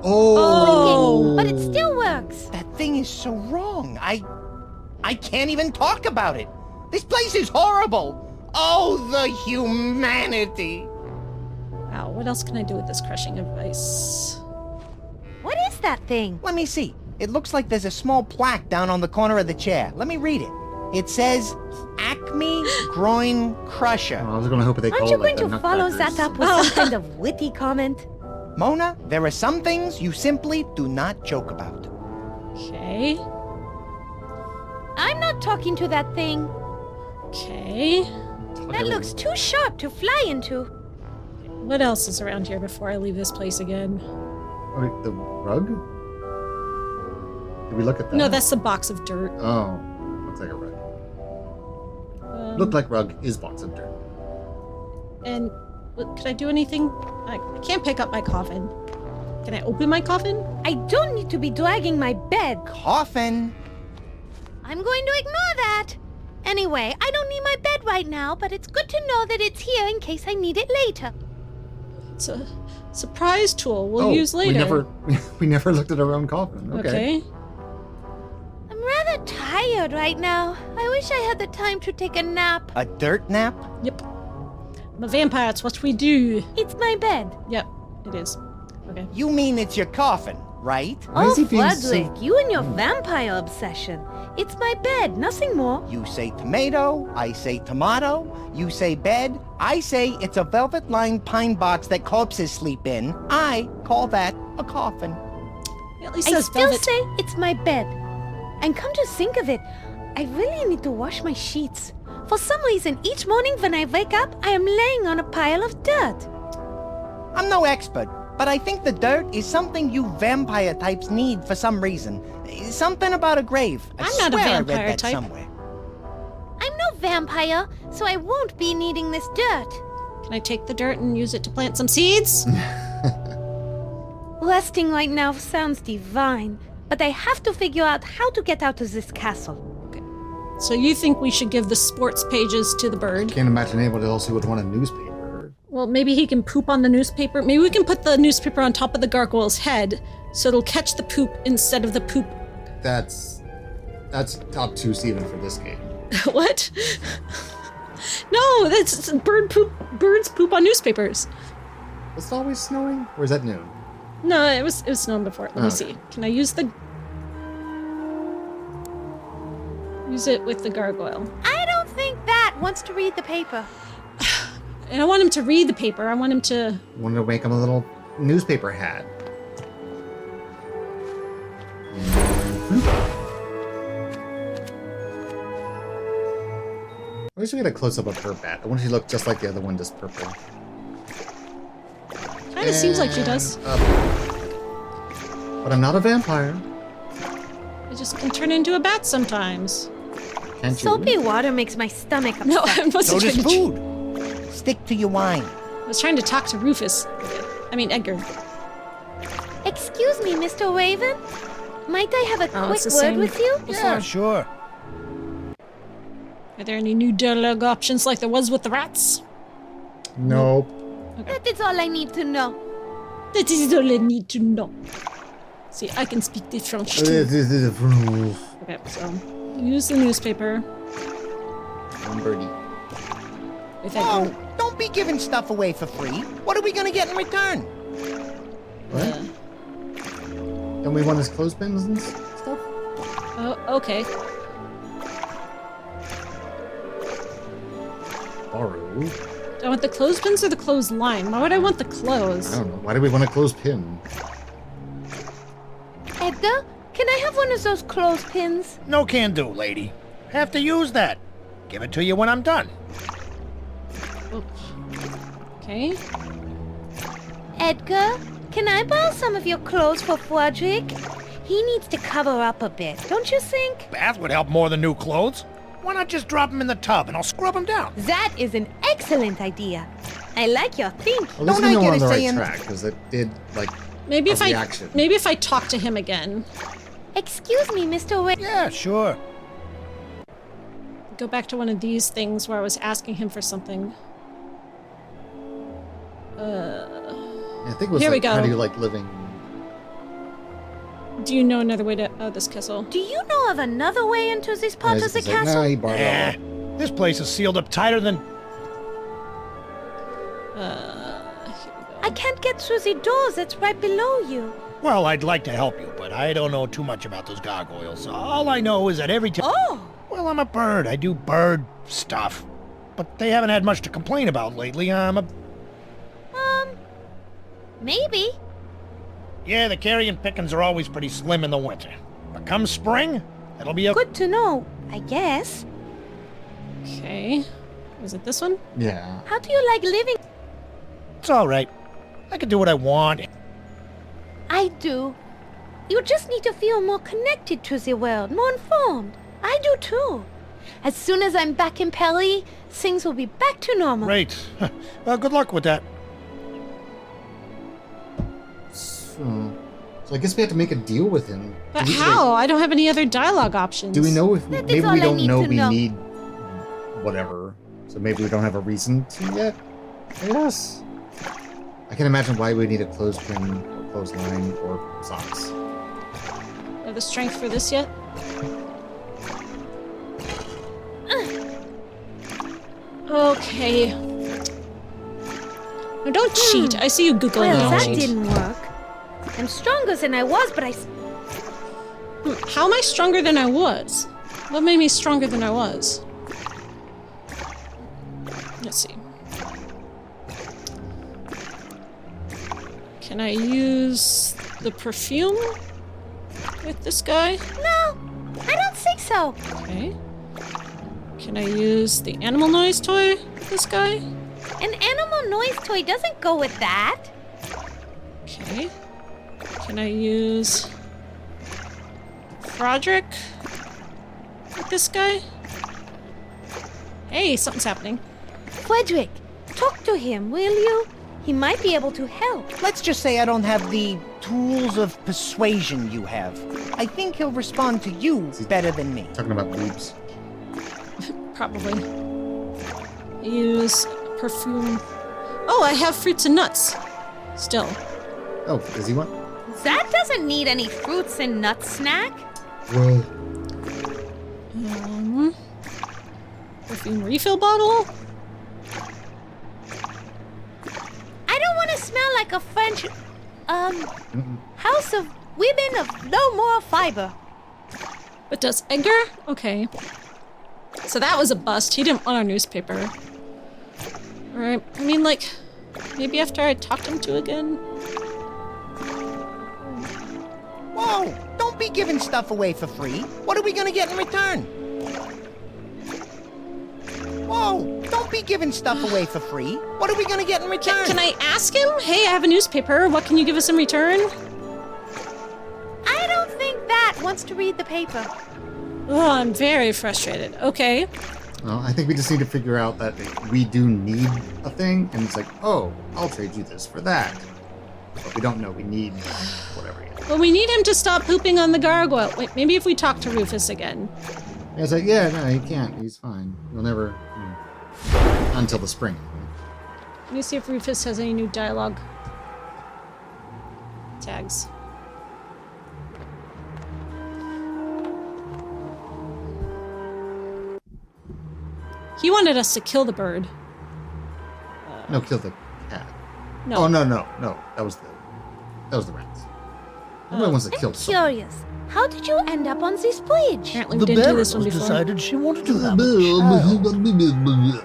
Oh! But it still works. That thing is so wrong. I can't even talk about it. This place is horrible. Oh, the humanity. Wow, what else can I do with this crushing device? What is that thing? Let me see. It looks like there's a small plaque down on the corner of the chair. Let me read it. It says Acme Groin Crusher. Oh, I was going to hope they Aren't call you it like going the to follow Nutcrackers. that up with some kind of witty comment? Mona, there are some things you simply do not joke about. Okay. I'm not talking to that thing. Okay. That looks too sharp to fly into. What else is around here before I leave this place again? Oh, wait, the rug? Did we look at that? No, that's the box of dirt. Oh, looks like a rug. Looked like rug is box of dirt. And could I do anything? I can't pick up my coffin. Can I open my coffin? I don't need to be dragging my bed. Coffin. I'm going to ignore that. Anyway, I don't need my bed right now, but it's good to know that it's here in case I need it later. It's a surprise tool we'll use later. We never looked at our own coffin. Okay. I'm rather tired right now. I wish I had the time to take a nap. A dirt nap? Yep. I'm a vampire. It's what we do. It's my bed. Yep, it is. Okay. You mean it's your coffin, right? Why is he being Frederick, you and your vampire obsession. It's my bed, nothing more. You say tomato, I say tomato. You say bed, I say it's a velvet-lined pine box that corpses sleep in. I call that a coffin. At least I says still velvet. say it's my bed. And come to think of it, I really need to wash my sheets. For some reason, each morning when I wake up, I am laying on a pile of dirt. I'm no expert, but I think the dirt is something you vampire types need for some reason. Something about a grave. I I'm not a swear vampire I read that type. somewhere. I'm no vampire, so I won't be needing this dirt. Can I take the dirt and use it to plant some seeds? Resting right now sounds divine, but I have to figure out how to get out of this castle. So you think we should give the sports pages to the bird? Can't imagine anybody else who would want a newspaper. Well, maybe he can poop on the newspaper. Maybe we can put the newspaper on top of the gargoyle's head, so it'll catch the poop instead of the poop. That's top 2 Steven for this game. What? No, that's bird poop. Birds poop on newspapers. Was it always snowing? Or is that new? No, it was snowing before. Let me Okay. see. Can I use it with the gargoyle? I don't think that wants to read the paper. And I want him to read the paper. I want him to. Wanted to make him a little newspaper hat. I wish we had a close-up of her bat. I wonder if she looked just like the other one, just purple. Kind of seems like she does. Up. But I'm not a vampire. I just can turn into a bat sometimes. Can't you? Soapy water makes my stomach upset. No, I So wasn't does trying to. food. Stick to your wine. I was trying to talk to Rufus. I mean Edgar. Excuse me, Mr. Raven? Might I have a Oh, quick it's the word same. with you? Yeah, sure. Are there any new dialogue options like there was with the rats? Nope. That is all I need to know. That is all I need to know. See, I can speak the French too. Okay, so use the newspaper Birdie. with Oh, Edgar. don't be giving stuff away for free. What are we gonna get in return? What? Don't we want his clothespins and stuff? Oh, okay. Borrow. Do I want the clothespins or the clothesline? Why would I want the clothes? I don't know. Why do we want a clothespin? Edgar, can I have one of those clothespins? No can do, lady. Have to use that. Give it to you when I'm done. Okay. Edgar, can I borrow some of your clothes for Frederick? He needs to cover up a bit, don't you think? Bath would help more than new clothes. Why not just drop them in the tub and I'll scrub them down? That is an excellent idea. I like your thinking. Well, this Don't is I we're get on the a right say in- track because it did like Maybe a if reaction. I talk to him again. Excuse me, Mr. Raven. Yeah, sure. Go back to one of these things where I was asking him for something. I think it was Here we like, how go. do you like living? Do you know another way to this castle? Do you know of another way into this part of the It's like, castle? nah, he borrowed it Eh, all. this place is sealed up tighter than... Here we go. I can't get through the door that's right below you. Well, I'd like to help you, but I don't know too much about those gargoyles. All I know is that every time... Oh, Well, I'm a bird. I do bird stuff. But they haven't had much to complain about lately. Maybe. Yeah, the carrion pickings are always pretty slim in the winter. But come spring, it'll be a... Good to know, I guess. Okay. Was it this one? Yeah. How do you like living? It's alright. I can do what I want. I do. You just need to feel more connected to the world, more informed. I do too. As soon as I'm back in Paris, things will be back to normal. Great. Well, good luck with that. So I guess we have to make a deal with him. But Do we- how? I don't have any other dialogue options. Do we know if That is maybe all we I don't need know to we know. need whatever, so maybe we don't have a reason to yet. Yes. I can imagine why we need a clothespin, or clothesline, or socks. Have the strength for this yet? Okay. No, don't cheat. I see you googling. Well, Don't that cheat. didn't work. I'm stronger than I was, but How am I stronger than I was? What made me stronger than I was? Let's see. Can I use the perfume with this guy? No, I don't think so. Okay. Can I use the animal noise toy with this guy? An animal noise toy doesn't go with that. Okay. Can I use Frodrick with this guy? Hey, something's happening. Frederick, talk to him, will you? He might be able to help. Let's just say I don't have the tools of persuasion you have. I think he'll respond to you better than me. Talking about boobs. Probably. Use perfume. Oh, I have fruits and nuts. Still. Oh, does he want? That doesn't need any fruits and nuts snack. Well, Perfume refill bottle? I don't want to smell like a French, house of women of no more fiber. But does Edgar? Okay. So that was a bust. He didn't want our newspaper. Alright. I mean, like, maybe after I talked him to again? Whoa! Don't be giving stuff away for free. What are we gonna get in return? Whoa! Don't be giving stuff away for free. What are we gonna get in return? Can I ask him? Hey, I have a newspaper. What can you give us in return? I don't think that wants to read the paper. Oh, I'm very frustrated. Okay. well, I think we just need to figure out that we do need a thing, and it's like, oh, I'll trade you this for that. But we don't know we need whatever yet. Well, we need him to stop pooping on the gargoyle. Wait, maybe if we talk to Rufus again. And it's like, yeah, no, he can't. He's fine. He'll never... until the spring. Let me see if Rufus has any new dialogue tags. He wanted us to kill the bird. No, kill the cat. No. Oh, no. That was the rats. Nobody wants to kill someone. Curious. How did you end up on this bridge? Apparently we The didn't do Baron this one was before. decided she wanted to have a child.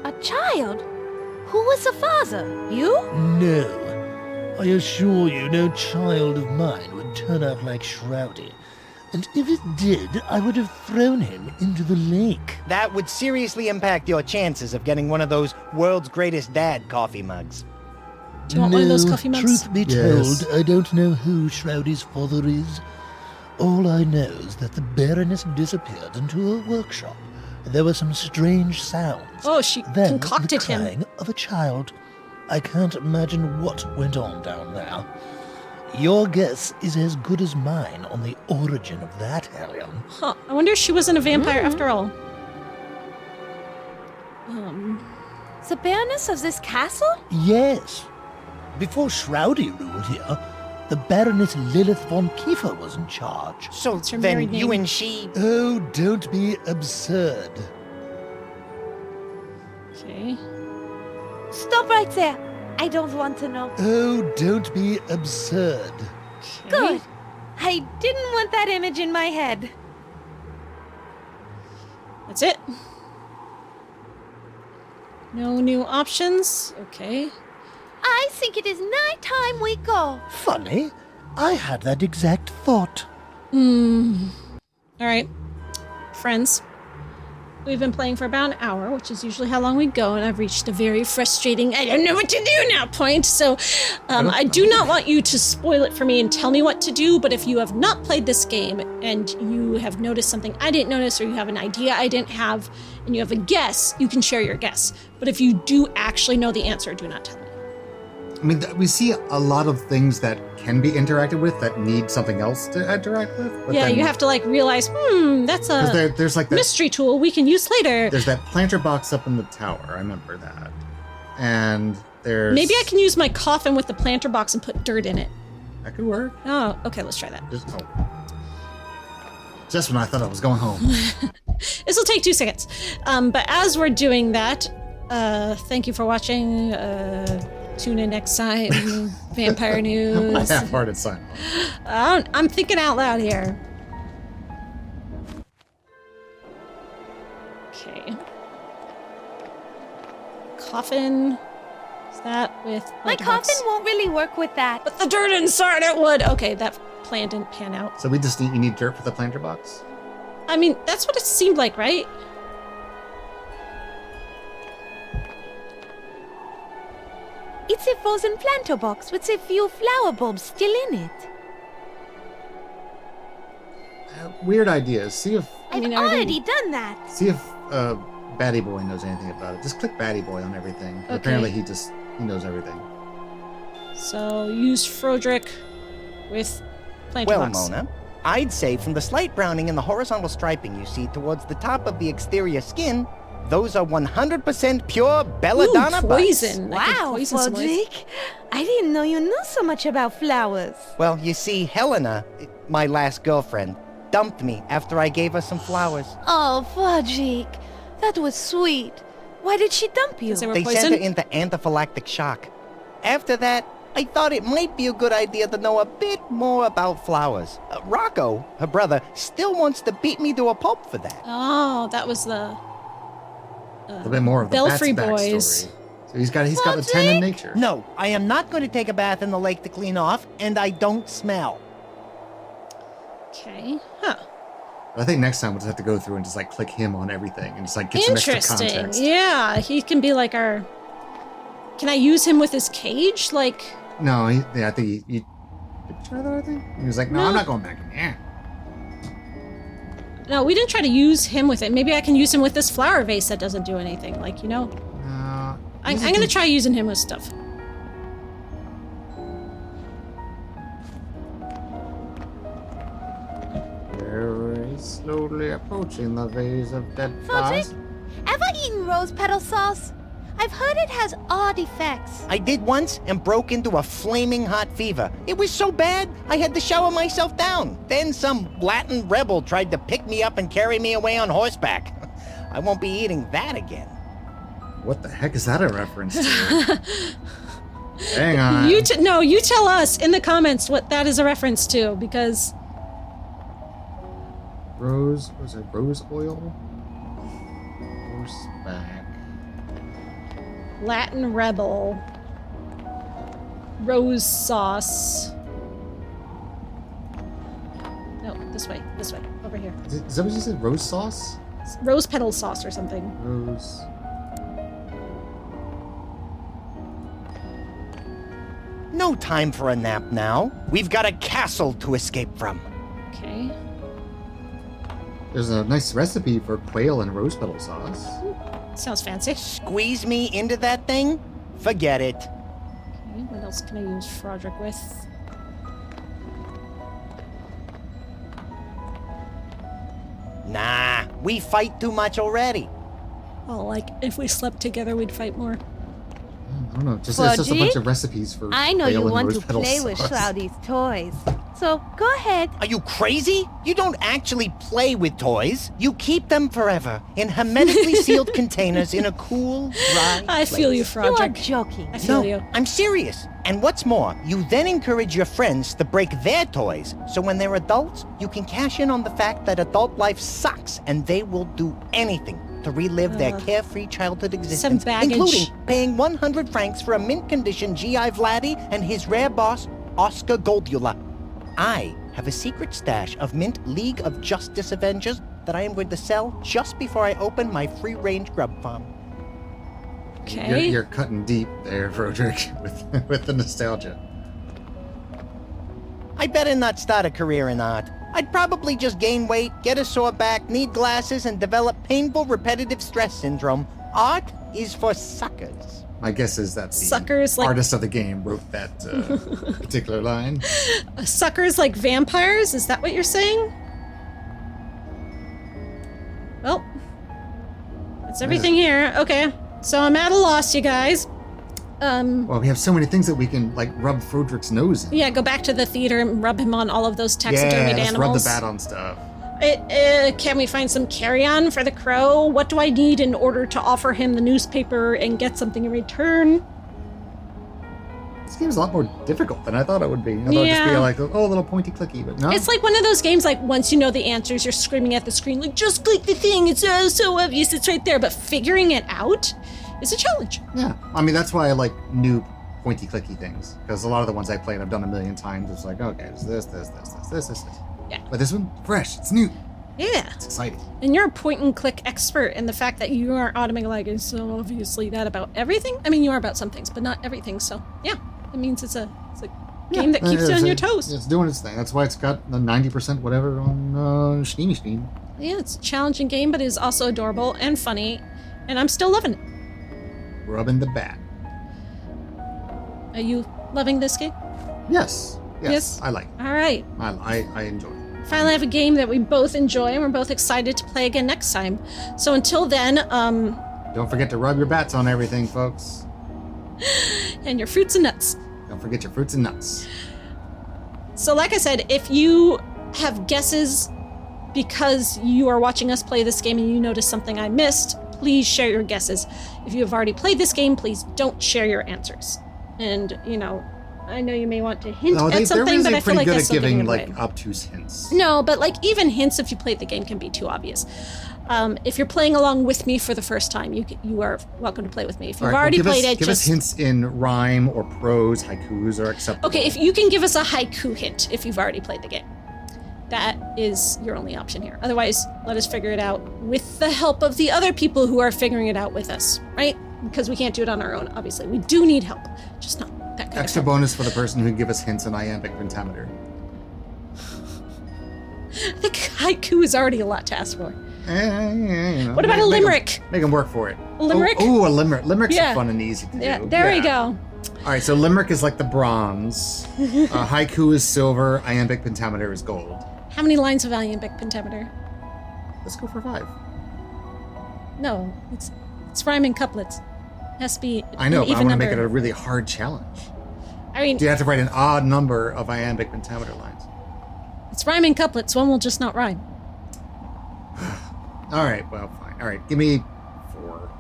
A child? Who was the father? You? No. I assure you, no child of mine would turn out like Shroudy. And if it did, I would have thrown him into the lake. That would seriously impact your chances of getting one of those world's greatest dad coffee mugs. Do you want one of those coffee mugs? Truth be Yes. told, I don't know who Shroudy's father is. All I know is that the Baroness disappeared into a workshop. There were some strange sounds. Oh, she Then concocted the him. crying of a child. I can't imagine what went on down there. Your guess is as good as mine on the origin of that hellion. Huh. I wonder if she wasn't a vampire after all. The Baroness of this castle? Yes. Before Shroudy ruled here, the Baroness Lilith von Kiefer was in charge. So What's her then married you name? and she... Oh, don't be absurd. Okay. Stop right there. I don't want to know. Oh, don't be absurd. Good. I didn't want that image in my head. That's it. No new options. Okay. I think it is night time we go. Funny, I had that exact thought. All right, friends. We've been playing for about an hour, which is usually how long we go, and I've reached a very frustrating I don't know what to do now point. So I do not want you to spoil it for me and tell me what to do, but if you have not played this game and you have noticed something I didn't notice, or you have an idea I didn't have, and you have a guess, you can share your guess. But if you do actually know the answer, do not tell me. I mean, we see a lot of things that can be interacted with that need something else to interact with. But Yeah, then, you have to like realize, that's a there's like that, mystery tool we can use later. there's that planter box up in the tower. I remember that. And there's... Maybe I can use my coffin with the planter box and put dirt in it. That could work. Oh, okay, let's try that. Just when I thought I was going home. This will take 2 seconds. But as we're doing that, thank you for watching. Tune in next time. Vampire I News. half-hearted sign off. I'm thinking out loud here. Okay. Coffin. Is that with... My coffin won't really work with that. But the dirt inside it would. Okay, that plan didn't pan out. So you need dirt for the planter box? I mean, that's what it seemed like, right? It's a frozen planter box with a few flower bulbs still in it. Weird ideas. See if I've mean, already done that. Batty Boy knows anything about it. Just click Batty Boy on everything. Okay. Apparently he knows everything. So use Frodrick with planter Well, box. Mona, I'd say from the slight browning and the horizontal striping you see towards the top of the exterior skin, those are 100% pure belladonna Ooh, buds. poison. I can Wow, poison some life. Fodrick. I didn't know you knew so much about flowers. Well, you see, Helena, my last girlfriend, dumped me after I gave her some flowers. Oh, Fodrick. That was sweet. Why did she dump you? Because they were They poison? sent her into anaphylactic shock. After that, I thought it might be a good idea to know a bit more about flowers. Rocco, her brother, still wants to beat me to a pulp for that. Oh, that was the A little bit more of the Belfry Bat's Boys. backstory. So he's got a 10 in nature. No, I am not going to take a bath in the lake to clean off, and I don't smell. Okay. Huh. I think next time we'll just have to go through and just like click him on everything and just like get some extra Interesting. context. Yeah, he can be like our... Can I use him with his cage? Like... No, I think he did you try that, I think? He was like, no, No. I'm not going back in there. No, we didn't try to use him with it. Maybe I can use him with this flower vase that doesn't do anything. Like, you know? I'm going to try using him with stuff. Very slowly approaching the vase of dead Fodrick, flowers. ever eaten rose petal sauce? I've heard it has odd effects. I did once and broke into a flaming hot fever. It was so bad, I had to shower myself down. Then some Latin rebel tried to pick me up and carry me away on horseback. I won't be eating that again. What the heck is that a reference to? Hang on. You tell us in the comments what that is a reference to, because... Rose oil? Horseback. Latin Rebel. Rose sauce. No, this way, over here. Is that what you said? Rose sauce? Rose petal sauce or something. Rose. No time for a nap now. We've got a castle to escape from. Okay. There's a nice recipe for quail and rose petal sauce. Sounds fancy. Squeeze me into that thing? Forget it. Okay, what else can I use Frodrick with? Nah, we fight too much already. Oh, like, if we slept together, we'd fight more. I don't know. It's just a bunch Fudgy? of recipes for I know quail you and want rose to petal play with sauce. Shroudy's toys. So go ahead. Are you crazy? You don't actually play with toys. You keep them forever in hermetically sealed containers in a cool, dry I feel you, You are Frodrick. joking. I feel you. I'm serious. And what's more, you then encourage your friends to break their toys, so when they're adults, you can cash in on the fact that adult life sucks and they will do anything to relive their carefree childhood existence, baggage. including paying 100 francs for a mint condition G.I. Vladdy and his rare boss, Oscar Goldula. I have a secret stash of mint League of Justice Avengers that I am going to sell just before I open my free-range grub farm. Okay. You're cutting deep there, Frodrick, with the nostalgia. I better not start a career in art. I'd probably just gain weight, get a sore back, need glasses, and develop painful repetitive stress syndrome. Art is for suckers. My guess is that the Suckers like- artist of the game wrote that particular line. Suckers like vampires? Is that what you're saying? Well, that's everything here. Okay, so I'm at a loss, you guys. Well, we have so many things that we can, like, rub Frodrick's nose in. Yeah, go back to the theater and rub him on all of those taxidermied let's animals. rub the bat on stuff. Can we find some carry-on for the crow? What do I need in order to offer him the newspaper and get something in return? This game's a lot more difficult than I thought it would be. I thought it'd just be Yeah. like, oh, a little pointy clicky, but no. It's like one of those games, like, once you know the answers, you're screaming at the screen, like, just click the thing, it's so obvious, it's right there. But figuring it out is a challenge. Yeah, I mean, that's why I like new pointy clicky things, because a lot of the ones I played I've done a million times. It's like, okay, it's this. Yeah. But this one, fresh, it's new, Yeah. it's exciting. And you're a point and click expert in the fact that you aren't automatically like, it's so obviously that about everything. I mean, you are about some things, but not everything. So, yeah, it means it's a game that keeps you on your toes. It's doing its thing. That's why it's got the 90% whatever on Steam. Yeah, it's a challenging game, but it is also adorable and funny, and I'm still loving it. Rubbing the bat. Are you loving this game? Yes. Yes? I like it. All right. I enjoy it. Finally have a game that we both enjoy, and we're both excited to play again next time. So until then, Don't forget to rub your bats on everything, folks. and your fruits and nuts. Don't forget your fruits and nuts. So like I said, if you have guesses because you are watching us play this game and you notice something I missed, please share your guesses. If you have already played this game, please don't share your answers. And, I know you may want to hint at something, but I feel like that's still giving it away. Like obtuse hints. No, but like even hints if you played the game can be too obvious. If you're playing along with me for the first time, you are welcome to play with me. If you've already played it, give us hints in rhyme or prose. Haikus are acceptable. Okay, if you can give us a haiku hint if you've already played the game. That is your only option here. Otherwise, let us figure it out with the help of the other people who are figuring it out with us, right? Because we can't do it on our own, obviously. We do need help, just not that kind Extra of help. bonus for the person who give us hints in iambic pentameter. I think haiku is already a lot to ask for. What about a Make limerick? Make them work for it. A limerick? Oh, a limerick. Limericks Yeah. are fun and easy to Yeah, do. there we go. All right, so limerick is like the bronze. Haiku is silver. Iambic pentameter is gold. How many lines of iambic pentameter? Let's go for 5. No, it's rhyming couplets. It has to be I know, an but I even want to number. make it a really hard challenge. I mean, Do you have to write an odd number of iambic pentameter lines? it's rhyming couplets. One will just not rhyme. All right, well, fine. All right, give me 4.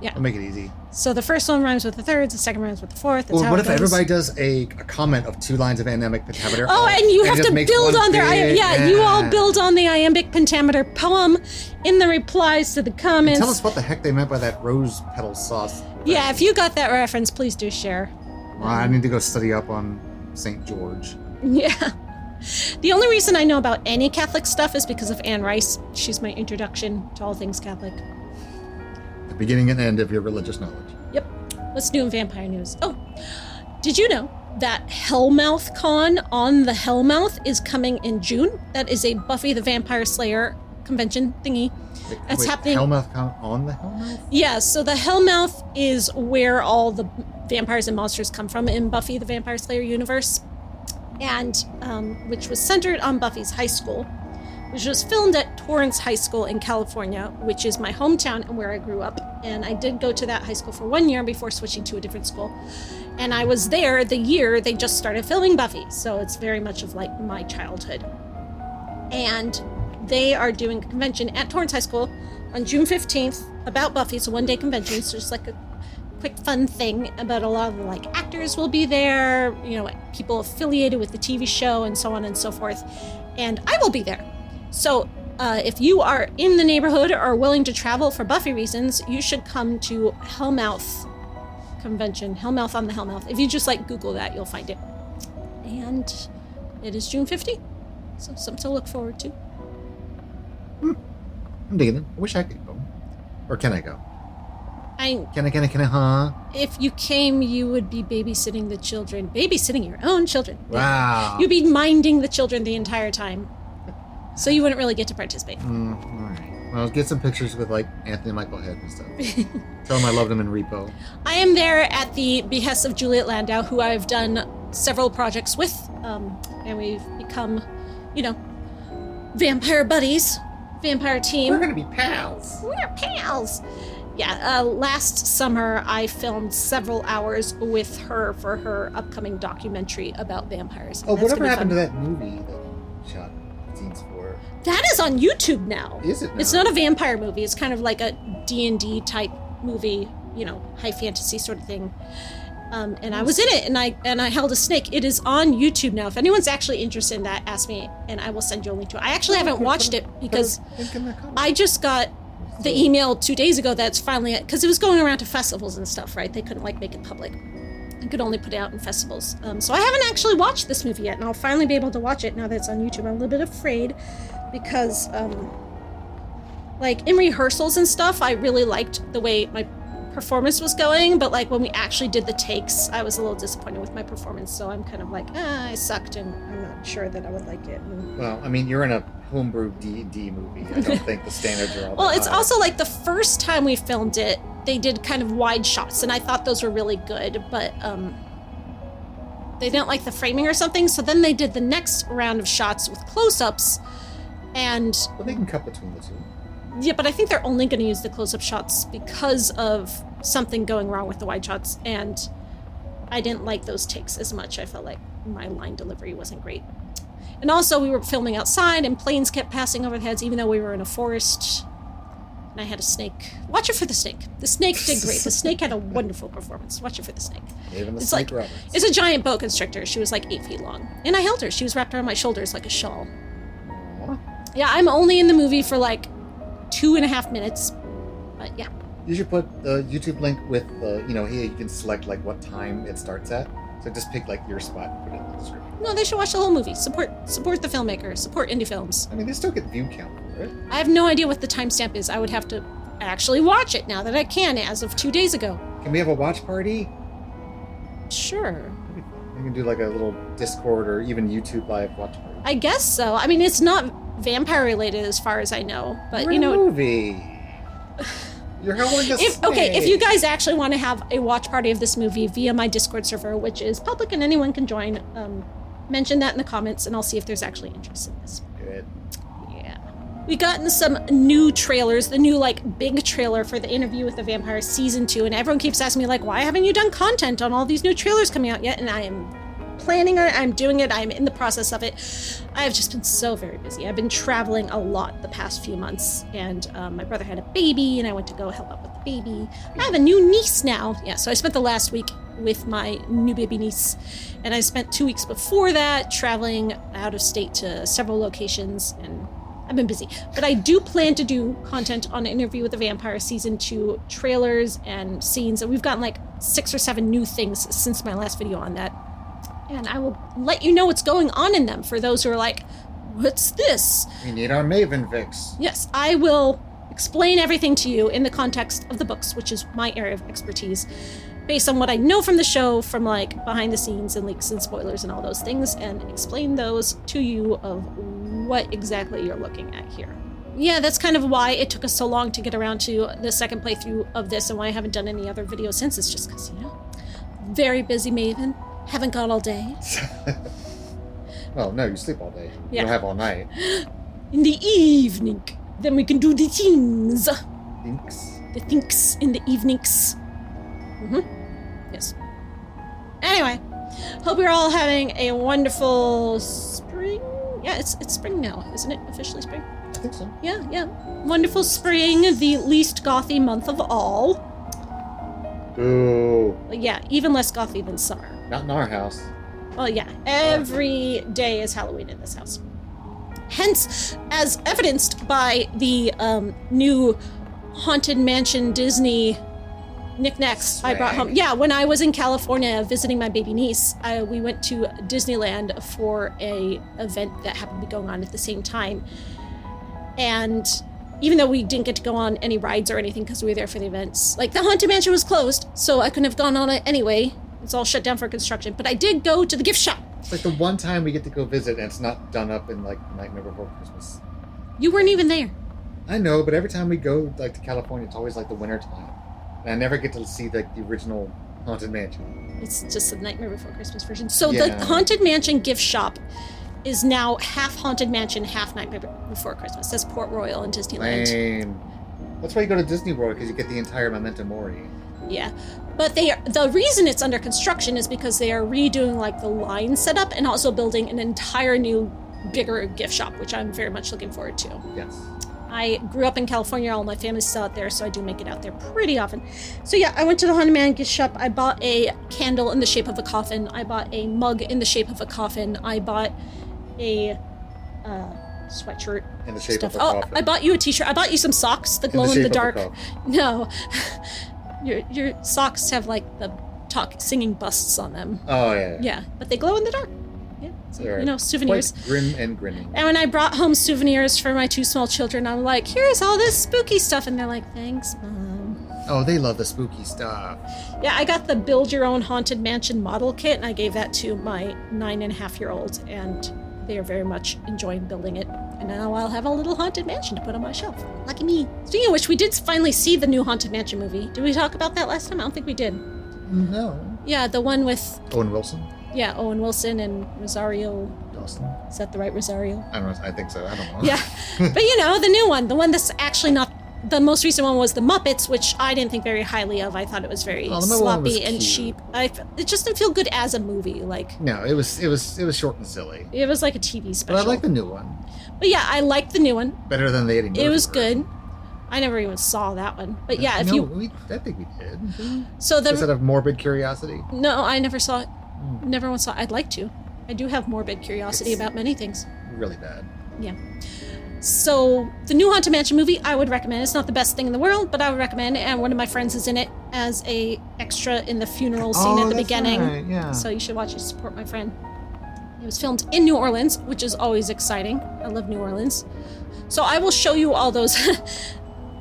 Yeah. I'll make it easy. So the first one rhymes with the third, the second rhymes with the fourth. That's Well, how what it if goes. everybody does a comment of 2 lines of iambic pentameter? Oh, and you have just to makes build one on their big- you all build on the iambic pentameter poem in the replies to the And comments. tell us what the heck they meant by that rose petal sauce. Yeah, if you got that reference, please do share. Well, I need to go study up on St. George. Yeah. The only reason I know about any Catholic stuff is because of Anne Rice. She's my introduction to all things Catholic. The beginning and end of your religious knowledge. Yep. Let's do vampire news. Oh, did you know that Hellmouth Con on the Hellmouth is coming in June? That is a Buffy the Vampire Slayer convention thingy. It's happening. Hellmouth on the Hellmouth? Yeah, so the Hellmouth is where all the vampires and monsters come from in Buffy the Vampire Slayer universe, and which was centered on Buffy's high school. which was filmed at Torrance High School in California, which is my hometown and where I grew up. And I did go to that high school for 1 year before switching to a different school. And I was there the year they just started filming Buffy, so it's very much of like my childhood. And they are doing a convention at Torrance High School on June 15th about Buffy. It's a one-day convention, so just like a quick fun thing about a lot of the like actors will be there, you know, people affiliated with the TV show and so on and so forth. And I will be there. So if you are in the neighborhood or are willing to travel for Buffy reasons, you should come to Hellmouth Convention, Hellmouth on the Hellmouth. If you just like Google that, you'll find it. And it is June 15th, so something to look forward to. I'm digging it. I wish I could go. Or can I go? Can I, huh? If you came, you would be babysitting the children. Babysitting your own children. Wow. You'd be minding the children the entire time. So you wouldn't really get to participate. All right. Well, get some pictures with, like, Anthony Michael Head and stuff. Tell him I loved him in Repo. I am there at the behest of Juliet Landau, who I've done several projects with. And we've become, you know, vampire buddies. Vampire team. We're going to be pals. We're pals. Yeah, last summer I filmed several hours with her for her upcoming documentary about vampires. Oh, whatever happened to that movie that you shot scenes for? That is on YouTube now. Is it now? It's not a vampire movie. It's kind of like a D&D type movie, you know, high fantasy sort of thing. And I was in it, and I held a snake. It is on YouTube now. If anyone's actually interested in that, ask me, and I will send you a link to it. I actually haven't watched it because I just got the email 2 days ago that's finally, because it was going around to festivals and stuff, right? They couldn't like make it public. I could only put it out in festivals. So I haven't actually watched this movie yet, and I'll finally be able to watch it now that it's on YouTube. I'm a little bit afraid because, like in rehearsals and stuff, I really liked the way my performance was going, but like when we actually did the takes, I was a little disappointed with my performance. So I'm kind of like, I sucked, and I'm not sure that I would like it. And, well, I mean, you're in a homebrew D&D movie. I don't think the standards are all well, that it's high. also like the first time we filmed it, they did kind of wide shots, and I thought those were really good, but they didn't like the framing or something, so then they did the next round of shots with close-ups, and... Well, they can cut between the two. Yeah, but I think they're only going to use the close-up shots because of something going wrong with the wide shots, and I didn't like those takes as much. I felt like my line delivery wasn't great. And also, we were filming outside, and planes kept passing over the heads, even though we were in a forest. And I had a snake. Watch it for the snake. The snake did great. The snake had a wonderful performance. Watch it for the snake. Even the It's snake like, Roberts. it's a giant boa constrictor. She was like 8 feet long. And I held her. She was wrapped around my shoulders like a shawl. Aw. Yeah, I'm only in the movie for like 2.5 minutes. But yeah. You should put the YouTube link with, you know, here you can select like what time it starts at. So just pick like your spot and put it in the description. No, they should watch the whole movie. Support the filmmaker. Support indie films. I mean, they still get view count for it. I have no idea what the timestamp is. I would have to actually watch it now that I can, as of 2 days ago. Can we have a watch party? Sure. We can do like a little Discord or even YouTube live watch party. I guess so. I mean, it's not vampire related as far as I know, but We're you in know, a movie. You're holding a if you guys actually want to have a watch party of this movie via my Discord server, which is public and anyone can join, mention that in the comments, and I'll see if there's actually interest in this. Good. Yeah. We gotten some new trailers, the new like big trailer for the Interview with the Vampire season 2, and everyone keeps asking me like, why haven't you done content on all these new trailers coming out yet? And I am planning on it, I'm doing it, I'm in the process of it. I have just been so very busy. I've been traveling a lot the past few months, and my brother had a baby, and I went to go help out with the baby. I have a new niece now. Yeah, so I spent the last week with my new baby niece, and I spent 2 weeks before that traveling out of state to several locations, and I've been busy. But I do plan to do content on Interview with the Vampire season 2 trailers and scenes, and we've gotten like 6 or 7 new things since my last video on that. And I will let you know what's going on in them for those who are like, what's this? We need our Maven fix. Yes, I will explain everything to you in the context of the books, which is my area of expertise, based on what I know from the show, from like behind the scenes and leaks and spoilers and all those things, and explain those to you of what exactly you're looking at here. Yeah, that's kind of why it took us so long to get around to the second playthrough of this, and why I haven't done any other videos since. It's just because, you know, very busy Maven. Haven't got all day. Well, no, you sleep all day. Yeah. You don't have all night. In the evening. Then we can do the things. Thanks. The things in the evenings. Yes. Anyway, hope you're all having a wonderful spring. Yeah, it's spring now, isn't it? Officially spring? I think so. Yeah. Wonderful spring, the least gothy month of all. Ooh. Yeah, even less gothy than summer. Not in our house. Well, yeah, every day is Halloween in this house. Hence, as evidenced by the new Haunted Mansion Disney knickknacks I brought home. Yeah, when I was in California visiting my baby niece, we went to Disneyland for a event that happened to be going on at the same time. And even though we didn't get to go on any rides or anything because we were there for the events, like the Haunted Mansion was closed, so I couldn't have gone on it anyway. It's all shut down for construction. But I did go to the gift shop. It's like the one time we get to go visit and it's not done up in like Nightmare Before Christmas. You weren't even there. I know, but every time we go like to California, it's always like the winter time. And I never get to see like the original Haunted Mansion. It's just a Nightmare Before Christmas version. So Yeah. the Haunted Mansion gift shop is now half Haunted Mansion, half Nightmare Before Christmas. That's Port Royal and Disneyland. Lame. That's why you go to Disney World, because you get the entire Memento Mori. Yeah. But the reason it's under construction is because they are redoing like the line setup and also building an entire new, bigger gift shop, which I'm very much looking forward to. Yes. I grew up in California, all my family's still out there, so I do make it out there pretty often. So yeah, I went to the Haunted Man gift shop. I bought a candle in the shape of a coffin. I bought a mug in the shape of a coffin. I bought a sweatshirt. In the shape stuff. of a coffin. I bought you a t-shirt. I bought you some socks, the glow in the dark. No. Your socks have like the singing busts on them. Oh, yeah. Yeah, but they glow in the dark. Yeah, so, They're you know, souvenirs. Quite grim and grinning. And when I brought home souvenirs for my two small children, I'm like, here's all this spooky stuff. And they're like, thanks, Mom. Oh, they love the spooky stuff. Yeah, I got the Build Your Own Haunted Mansion model kit, and I gave that to my 9.5-year-old, and they are very much enjoying building it. And now I'll have a little Haunted Mansion to put on my shelf. Lucky me. Speaking of which, we did finally see the new Haunted Mansion movie. Did we talk about that last time? I don't think we did. No. Yeah, the one with... Owen Wilson? Yeah, Owen Wilson and Rosario... Dawson? Is that the right Rosario? I don't know. I think so. I don't know. Yeah. But you know, the new one. The one that's actually not... The most recent one was The Muppets, which I didn't think very highly of. I thought it was very Oh, the Muppet one sloppy was and cute. cheap. It just didn't feel good as a movie. Like, No, it was short and silly. it was like a TV But special. I like the new one. But yeah, I liked the new one. Better than the Eddie Murphy It was version. good. I never even saw that one. But yeah, if No, you... I think we did. So Is that the... a morbid curiosity? No, I never saw it. Never once saw it. I'd like to. I do have morbid curiosity It's- about many things. Really bad. Yeah. So the new Haunted Mansion movie, I would recommend. It's not the best thing in the world, but I would recommend it. And one of my friends is in it as a extra in the funeral scene at the that's beginning. right, yeah. So you should watch it to support my friend. It was filmed in New Orleans, which is always exciting. I love New Orleans. So I will show you all those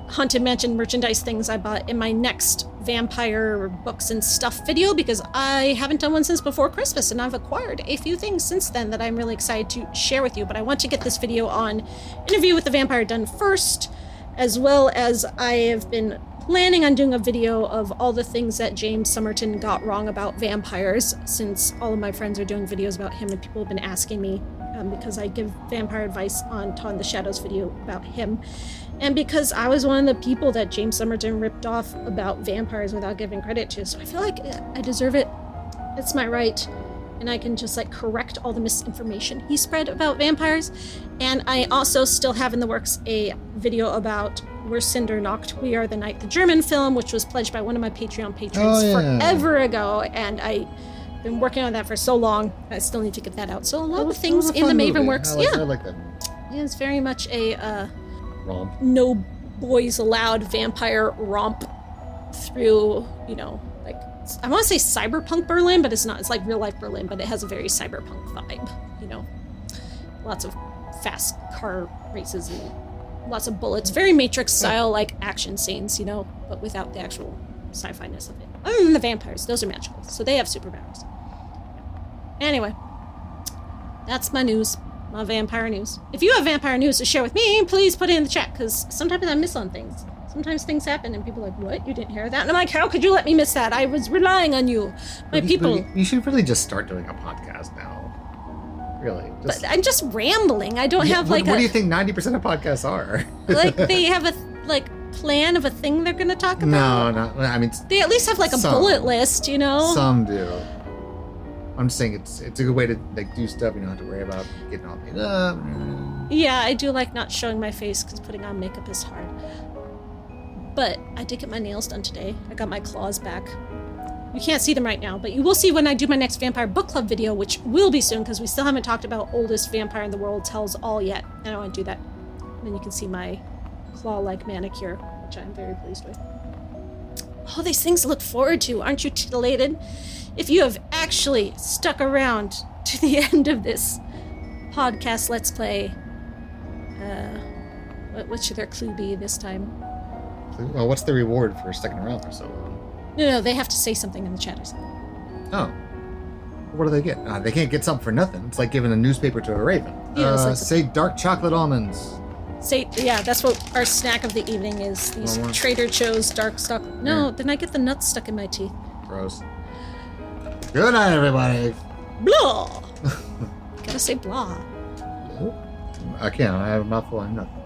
Haunted Mansion merchandise things I bought in my next Vampyre books and stuff video, because I haven't done one since before Christmas, and I've acquired a few things since then that I'm really excited to share with you. But I want to get this video on Interview with the Vampire done first, as well as I have been planning on doing a video of all the things that James Somerton got wrong about vampires, since all of my friends are doing videos about him and people have been asking me, because I give vampire advice on Ton the Shadows video about him. And because I was one of the people that James Somerton ripped off about vampires without giving credit to. So I feel like I deserve it. It's my right. And I can just like correct all the misinformation he spread about vampires. And I also still have in the works a video about Where Cinder Knocked We Are the Night, the German film, which was pledged by one of my Patreon patrons forever ago. And I've been working on that for so long. I still need to get that out. So a lot of things in the Maven works. I like that. Yeah, it's very much a Romp. no boys allowed vampire romp through, you know, like, I want to say cyberpunk Berlin, but it's not. It's like real life Berlin, but it has a very cyberpunk vibe, you know. Lots of fast car races and lots of bullets. Very Matrix style, like action scenes, you know, but without the actual sci-fi-ness of it. Other than the vampires, those are magical, so they have superpowers. Anyway, that's my news. My vampire news. If you have vampire news to share with me, please put it in the chat, because sometimes I miss on things. Sometimes things happen and people are like, what? You didn't hear that? And I'm like, how could you let me miss that? I was relying on you. My people. You should really just start doing a podcast now. really. But I'm just rambling. I don't have like what a do you think 90% of podcasts are? like they have a plan of a thing they're going to talk about. No. I mean, They at least have like a some. bullet list, you know? some do. I'm just saying it's a good way to like do stuff you don't have to worry about getting all made up. Yeah, I do like not showing my face because putting on makeup is hard. But I did get my nails done today. I got my claws back. You can't see them right now, but you will see when I do my next Vampire Book Club video, which will be soon because we still haven't talked about Oldest Vampire in the World Tells All yet. And I want to do that. And then you can see my claw-like manicure, which I'm very pleased with. All these things to look forward to. Aren't you titillated? If you have actually stuck around to the end of this podcast Let's Play, what should their clue be this time? Well, what's the reward for sticking around for so long? No, they have to say something in the chat or something. Oh. What do they get? They can't get something for nothing. It's like giving a newspaper to a raven. Yeah, it's like say dark chocolate almonds. Yeah, that's what our snack of the evening is. These One more. Trader Joe's dark stock. No, Yeah. then I get the nuts stuck in my teeth. Gross. Good night, everybody. Blah! Gotta say blah. I can't. I have a mouthful of nothing.